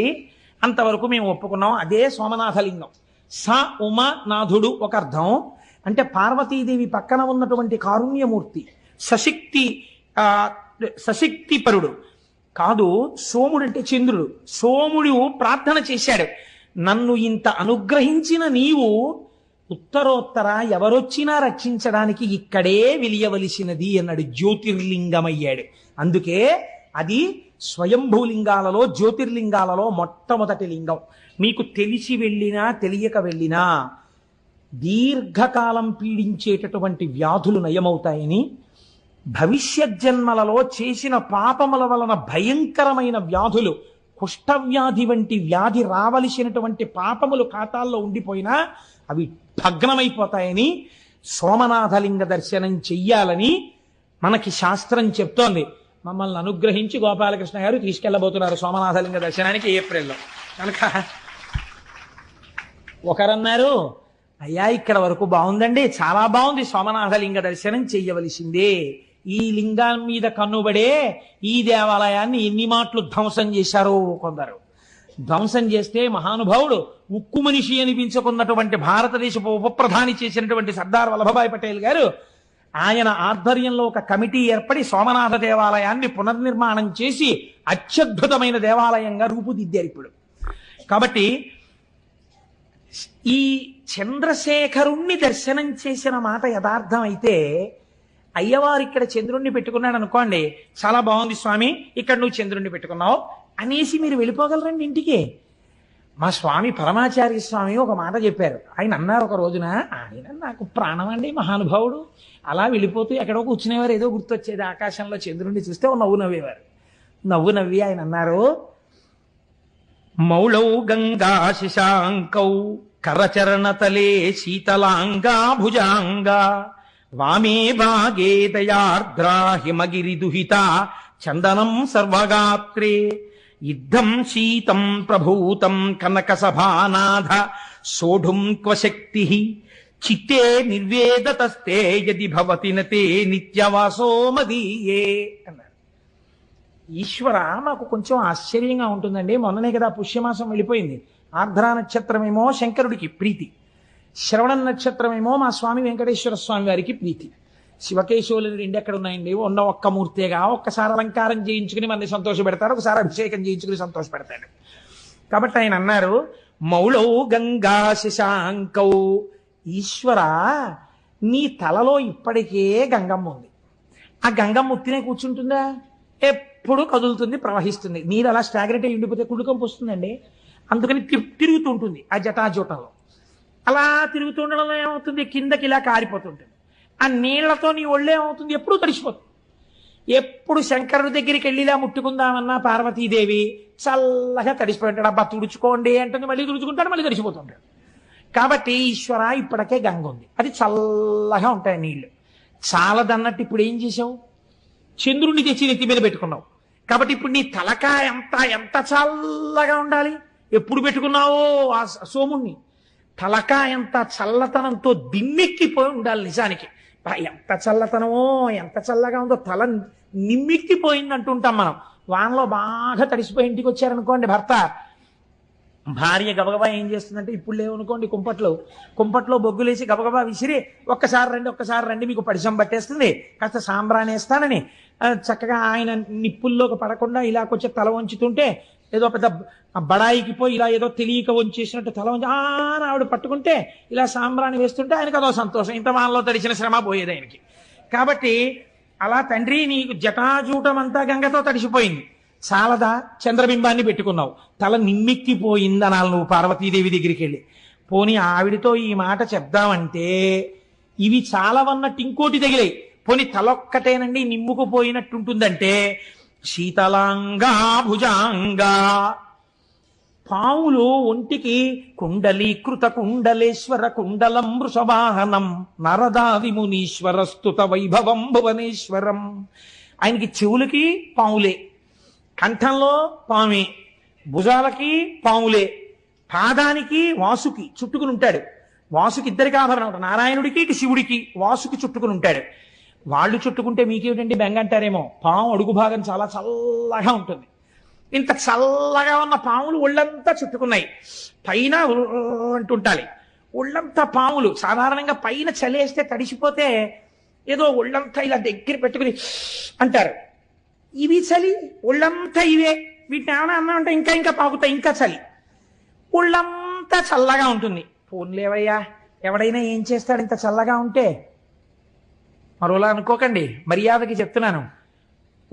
అంతవరకు మేము ఒప్పుకున్నాం, అదే సోమనాథలింగం. స ఉమానాథుడు ఒక అర్థం, అంటే పార్వతీదేవి పక్కన ఉన్నటువంటి కారుణ్యమూర్తి, సశక్తిపరుడు కాదు. సోముడు అంటే చంద్రుడు. సోముడు ప్రార్థన చేశాడు, నన్ను ఇంత అనుగ్రహించిన నీవు ఉత్తరోత్తర ఎవరొచ్చినా రక్షించడానికి ఇక్కడే వెలియవలసినది అన్నాడు. జ్యోతిర్లింగమయ్యాడు. అందుకే అది స్వయంభూలింగాలలో జ్యోతిర్లింగాలలో మొట్టమొదటి లింగం. మీకు తెలిసి వెళ్ళినా తెలియక వెళ్ళినా దీర్ఘకాలం పీడించేటటువంటి వ్యాధులు నయమవుతాయని, భవిష్యత్ జన్మలలో చేసిన పాపముల వలన భయంకరమైన వ్యాధులు, కుష్ఠవ్యాధి వంటి వ్యాధి రావలసినటువంటి పాపములు ఖాతాల్లో ఉండిపోయినా అవి భగ్నమైపోతాయని, సోమనాథలింగ దర్శనం చెయ్యాలని మనకి శాస్త్రం చెప్తోంది. మమ్మల్ని అనుగ్రహించి గోపాలకృష్ణ గారు తీసుకెళ్లబోతున్నారు సోమనాథలింగ దర్శనానికి ఏప్రిల్లో. కనుక ఒకరన్నారు, అయ్యా ఇక్కడ వరకు బాగుందండి, చాలా బాగుంది, సోమనాథలింగ దర్శనం చెయ్యవలసిందే. ఈ లింగం మీద కన్నుబడే ఈ దేవాలయాన్ని ఎన్ని మాటలు ధ్వంసం చేశారో కొందరు. ధ్వంసం చేస్తే మహానుభావుడు ఉక్కు మనిషి అనిపించుకున్నటువంటి భారతదేశపు ఉప ప్రధాని చేసినటువంటి సర్దార్ వల్లభభాయ్ పటేల్ గారు, ఆయన ఆధ్వర్యంలో ఒక కమిటీ ఏర్పడి సోమనాథ దేవాలయాన్ని పునర్నిర్మాణం చేసి అత్యద్భుతమైన దేవాలయంగా రూపుదిద్దారు ఇప్పుడు. కాబట్టి ఈ చంద్రశేఖరుణ్ణి దర్శనం చేసిన మాట యథార్థం అయితే, అయ్యవారు ఇక్కడ చంద్రుణ్ణి పెట్టుకున్నాడు అనుకోండి, చాలా బాగుంది స్వామి, ఇక్కడ నువ్వు చంద్రుణ్ణి పెట్టుకున్నావు అనేసి మీరు వెళ్ళిపోగలరండి ఇంటికి. మా స్వామి పరమాచార్య స్వామి ఒక మాట చెప్పారు. ఆయన అన్నారు ఒక రోజున, ఆయన నాకు ప్రాణం అండి మహానుభావుడు, అలా వెళ్ళిపోతూ ఎక్కడో కూర్చునేవారు, ఏదో గుర్తొచ్చేది, ఆకాశంలో చంద్రుణ్ణి చూస్తే ఓ నవ్వు నవ్వేవారు. నవ్వు నవ్వి ఆయన అన్నారు, మౌళౌ గంగా శశాంకౌ కరచరణతలే శీతలాంగా భుజాంగా వామే భాగే దయార్ద్రా హిమగిరి దుహిత చందనం సర్వగాత్రే యుద్ధం శీతం ప్రభూతం కనక సభానాథ సోఢుం క్వశక్తి చిత్తే నిర్వేదతస్తే యది భవతి నతే నిత్యవాసో మదీయే అన్నారు. ఈశ్వర, మాకు కొంచెం ఆశ్చర్యంగా ఉంటుందండి, మొన్ననే కదా పుష్యమాసం వెళ్ళిపోయింది. ఆర్ద్రా నక్షత్రమేమో శంకరుడికి ప్రీతి, శ్రవణ నక్షత్రమేమో మా స్వామి వెంకటేశ్వర స్వామి వారికి ప్రీతి. శివకేశవులు రెండు ఎక్కడ ఉన్నాయండి? ఉన్న ఒక్క మూర్తిగా, ఒక్కసారి అలంకారం చేయించుకుని మనని సంతోష పెడతాడు, ఒకసారి అభిషేకం చేయించుకుని సంతోష పెడతాడు. కాబట్టి ఆయన అన్నారు, మౌళౌ గంగా శశాంకౌ, ఈశ్వర నీ తలలో ఇప్పటికే గంగమ్మ ఉంది. ఆ గంగమ్మ ఉత్తినే కూర్చుంటుందా? ఎప్పుడు కదులుతుంది, ప్రవహిస్తుంది. నీరు అలా స్టాగ్నెట్ అయి ఉండిపోతే కుళ్ళుకంపు వస్తుందండి. అందుకని తిరుగుతుంటుంది ఆ జటాజూటంలో. అలా తిరుగుతుండడంలో ఏమవుతుంది, కిందకి ఇలా కారిపోతుంటుంది. ఆ నీళ్లతో నీ ఒళ్ళేమవుతుంది, ఎప్పుడూ తడిసిపోతుంది. ఎప్పుడు శంకరుడి దగ్గరికి వెళ్ళి ఇలా ముట్టుకుందామన్నా పార్వతీదేవి చల్లగా తడిసిపోయి ఉంటాడు. అబ్బా తుడుచుకోండి అంటుంది, మళ్ళీ తుడుచుకుంటాడు, మళ్ళీ తడిసిపోతుంటాడు. కాబట్టి ఈశ్వర ఇప్పటికే గంగ ఉంది, అది చల్లగా ఉంటాయి నీళ్లు. చాలదన్నట్టు ఇప్పుడు ఏం చేసావు, చంద్రుడిని తెచ్చి నెత్తి మీద పెట్టుకున్నావు. కాబట్టి ఇప్పుడు నీ తలకాయ ఎంత చల్లగా ఉండాలి. ఎప్పుడు పెట్టుకున్నావో ఆ సోముణ్ణి, తలకాయ ఎంత చల్లతనంతో దిమ్మెక్కిపోయి ఉండాలి. నిజానికి ఎంత చల్లతనమో, ఎంత చల్లగా ఉందో, తల నిమ్మెక్కిపోయింది అంటుంటాం మనం. వానలో బాగా తడిసిపోయి ఇంటికి వచ్చారనుకోండి భర్త, భార్య గబగబా ఏం చేస్తుందంటే, ఇప్పుడు లేవనుకోండి కుంపట్లో బొగ్గులేసి గబగబా విసిరి ఒక్కసారి రండి మీకు పడిశం పట్టేస్తుంది, కాస్త సాంబ్రాణి వేస్తానని చక్కగా ఆయన నిప్పుల్లోకి పడకుండా ఇలా కొంచెం తల వంచుతుంటే, ఏదో పెద్ద బడాయికి పోయి ఇలా ఏదో తెలియక వంచేసినట్టు తల వంచి ఆవిడ పట్టుకుంటే ఇలా సాంబ్రాణి వేస్తుంటే ఆయనకు అదో సంతోషం. ఇంత వానలో తడిచిన శ్రమ పోయేది ఆయనకి. కాబట్టి అలా తండ్రి నీకు జటాజూటం అంతా గంగతో తడిసిపోయింది, చాలదా చంద్రబింబాన్ని పెట్టుకున్నావు, తల నిమ్మెక్కిపోయిందనాలి నువ్వు పార్వతీదేవి దగ్గరికి వెళ్ళి. పోనీ ఆవిడితో ఈ మాట చెప్దామంటే ఇవి చాలవన్నట్టు ఇంకోటి తగిలాయి. పోనీ తలొక్కటేనండి నిమ్ముకుపోయినట్టుంటుందంటే శీతలాంగా భుజాంగా, పాములు ఒంటికి కుండలీకృత కుండలేశ్వర కుండలం వృషవాహనం నరదాది మునీశ్వర స్తుత వైభవం భువనేశ్వరం. ఆయనకి చెవులకి పాములే, కంఠంలో పామే, భుజాలకి పాములే, పాదానికి వాసుకి చుట్టుకుని ఉంటాడు. వాసుకి ఇద్దరికి ఆభరణం ఉంటుంది, నారాయణుడికి ఇటు శివుడికి వాసుకి చుట్టుకుని ఉంటాడు. వాళ్ళు చుట్టుకుంటే మీకేమిటండి బెంగ అంటారేమో. పాము అడుగు భాగం చాలా చల్లగా ఉంటుంది. ఇంత చల్లగా ఉన్న పాములు ఒళ్ళంతా చుట్టుకున్నాయి. పైన అంటుంటాలి, ఒళ్ళంతా పాములు. సాధారణంగా పైన చలేస్తే తడిసిపోతే ఏదో ఒళ్ళంతా ఇలా దగ్గర పెట్టుకుని అంటారు. ఇవి చలి, ఒళ్ళంతా ఇవే. వీటిని ఏమైనా అన్నా అంటే ఇంకా ఇంకా పాకుతాయి, ఇంకా చలి. ఒళ్ళంతా చల్లగా ఉంటుంది. పోన్లేవయ్యా, ఎవడైనా ఏం చేస్తాడు ఇంత చల్లగా ఉంటే? మరోలా అనుకోకండి, మర్యాదకి చెప్తున్నాను.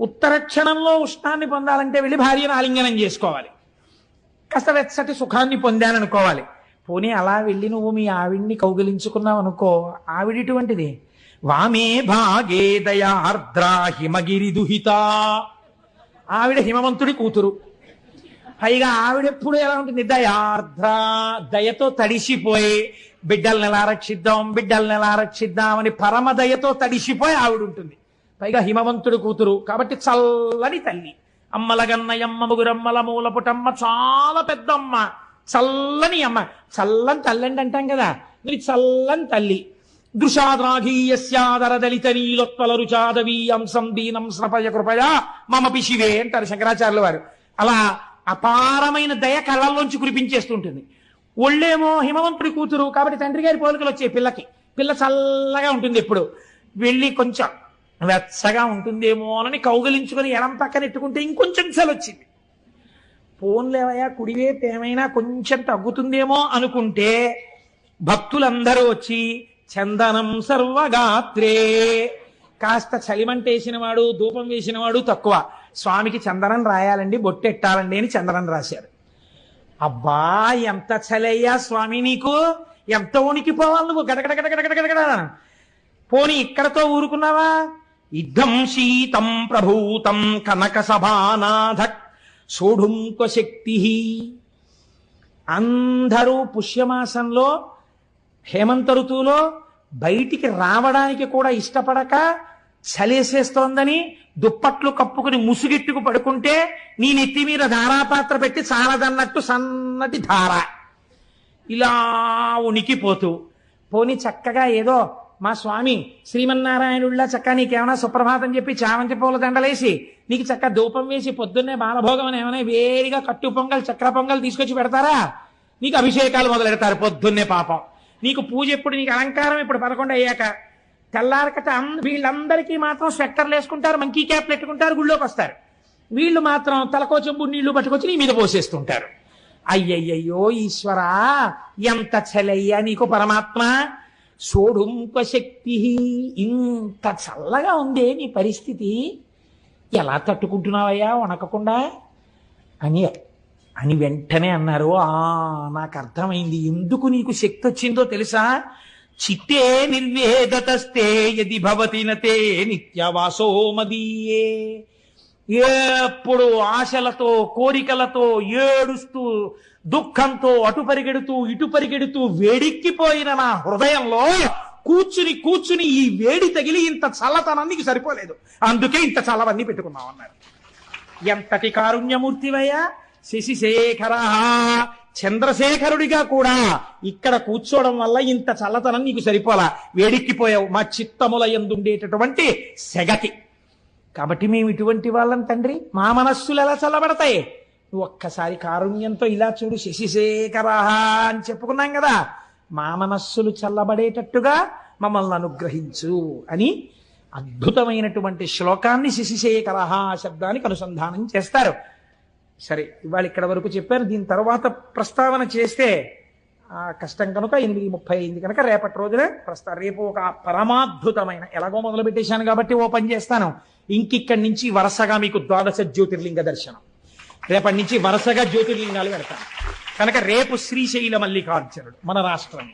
ఉత్తర క్షణంలో ఉష్ణాన్ని పొందాలంటే వెళ్ళి భార్యను ఆలింగనం చేసుకోవాలి, కాస్త వెచ్చటి సుఖాన్ని పొందాననుకోవాలి. పోనీ అలా వెళ్ళి నువ్వు మీ ఆవిడ్ని కౌగిలించుకున్నావు అనుకో, ఆవిడిటువంటిది. వామే భాగే దయార్ద్రా హిమగిరి దుహిత. ఆవిడ హిమవంతుడి కూతురు. పైగా ఆవిడెప్పుడు ఎలా ఉంటుంది? దయార్ద్ర, దయతో తడిసిపోయి బిడ్డల్ని ఎలా రక్షిద్దాం బిడ్డల్ని ఎలా రక్షిద్దాం అని పరమ దయతో తడిసిపోయి ఆవిడ ఉంటుంది. పైగా హిమవంతుడి కూతురు కాబట్టి చల్లని తల్లి. అమ్మలగన్నయమ్మ ముగురమ్మల మూలపుటమ్మ, చాలా పెద్దమ్మ, చల్లని అమ్మ. చల్లని తల్లండి అంటాం కదా, ఇది చల్లని తల్లి. దృశాద్రాఘీయస్యాదర దళిత నీలోత్పల రుచాదవీయంసం దీనం స్నపయ కృపయా మమ పిశివే అంటారు శంకరాచార్యుల వారు. అలా అపారమైన దయ కళ్ళల్లోంచి కురిపించేస్తుంటుంది. ఒళ్ళేమో హిమవంతుడి కూతురు కాబట్టి తండ్రి గారి పోలికలు వచ్చాయి పిల్లకి. పిల్ల చల్లగా ఉంటుంది ఎప్పుడు. వెళ్ళి కొంచెం వెచ్చగా ఉంటుందేమో అని కౌగలించుకొని ఎడం పక్కన ఎట్టుకుంటే ఇంకొంచెం చలొచ్చింది. పోన్లేవయ్యా, కుడివైపు ఏమైనా కొంచెం తగ్గుతుందేమో అనుకుంటే భక్తులందరూ వచ్చి చందనం సర్వగాత్రే, కాస్త చలిమంటేసిన వాడు ధూపం వేసిన వాడు తక్కువ. స్వామికి చందనం రాయాలండి, బొట్టెట్టాలండి అని చందనం రాశారు. అబ్బా ఎంత చలయ్యా స్వామి నీకు, ఎంత ఉనికిపోవాలి నువ్వు, గడగడగడగడగడగడ. పోనీ ఇక్కడతో ఊరుకున్నావా? ఇద్దం శీతం ప్రభూతం కనక సభానాథ సోఢుంక శక్తి. అందరూ పుష్యమాసంలో హేమంత ఋతువులో బయటికి రావడానికి కూడా ఇష్టపడక చలేసేస్తోందని దుప్పట్లు కప్పుకుని ముసుగెట్టుకు పడుకుంటే నీ నెత్తి మీద ధారాపాత్ర పెట్టి చాలదన్నట్టు సన్నటి ధార ఇలా ఉనికిపోతూ. పోని చక్కగా ఏదో మా స్వామి శ్రీమన్నారాయణుళ్ళ చక్కగా నీకేమైనా సుప్రభాతం చెప్పి చామంతి పూల దండలేసి నీకు చక్క ధూపం వేసి పొద్దున్నే బాలభోగం అని ఏమైనా వేడిగా కట్టు పొంగల్ చక్ర పొంగల్ తీసుకొచ్చి పెడతారా? నీకు అభిషేకాలు మొదలెడతారు పొద్దున్నే. పాపం నీకు పూజ ఎప్పుడు, నీకు అలంకారం ఇప్పుడు 11 అయ్యాక. తెల్లారకట వీళ్ళందరికీ మాత్రం స్వెట్టర్లు వేసుకుంటారు, మంకీ క్యాప్లు పెట్టుకుంటారు, గుళ్ళోకి వస్తారు. వీళ్ళు మాత్రం తలకో చెంబు నీళ్లు పట్టుకొచ్చి నీ మీద పోసేస్తుంటారు. అయ్యయ్యో ఈశ్వరా, ఎంత చలయ్యా నీకు పరమాత్మ. సోఢుంక శక్తి, ఇంత చల్లగా ఉందే నీ పరిస్థితి, ఎలా తట్టుకుంటున్నావయ్యా వణకకుండా అని వెంటనే అన్నారు. నాకు అర్థమైంది ఎందుకు నీకు శక్తి వచ్చిందో తెలుసా? చిత్తే నిర్వేదతస్తే యది భవతి నతే నిత్యవాసో మదీయే. ఎప్పుడు ఆశలతో కోరికలతో ఏడుస్తూ దుఃఖంతో అటు పరిగెడుతూ ఇటు పరిగెడుతూ వేడెక్కిపోయిన నా హృదయంలో కూర్చుని కూర్చుని ఈ వేడి తగిలి ఇంత చల్లతనానికి సరిపోలేదు, అందుకే ఇంత చల్లవన్నీ పెట్టుకున్నావు అన్నారు. ఎంతటి కారుణ్యమూర్తివయ్యా శశిశేఖర. చంద్రశేఖరుడిగా కూడా ఇక్కడ కూర్చోవడం వల్ల ఇంత చల్లతనం నీకు సరిపోలా, వేడెక్కిపోయావు మా చిత్తముల యందుండేటటువంటి సెగకి. కాబట్టి మేము ఇటువంటి వాళ్ళం తండ్రి, మా మనస్సులు ఎలా చల్లబడతాయి? నువ్వు ఒక్కసారి కారుణ్యంతో ఇలా చూడు, శశిశేఖర అని చెప్పుకున్నాం కదా, మా మనస్సులు చల్లబడేటట్టుగా మమ్మల్ని అనుగ్రహించు అని అద్భుతమైనటువంటి శ్లోకాన్ని శశిశేఖర శబ్దానికి అనుసంధానం చేస్తారు. సరే, ఇవాళ ఇక్కడ వరకు చెప్పారు. దీని తర్వాత ప్రస్తావన చేస్తే కష్టం కనుక 8:30 కనుక రేపటి రోజున రేపు ఒక పరమాద్భుతమైన, ఎలాగో మొదలు పెట్టేశాను కాబట్టి ఓపెన్ చేస్తాను, ఇంకిక్కడి నుంచి వరుసగా మీకు 12 జ్యోతిర్లింగ దర్శనం. రేపటి నుంచి వరుసగా జ్యోతిర్లింగాలు పెడతాను కనుక రేపు శ్రీశైల మల్లికార్జునుడు మన రాష్ట్రం.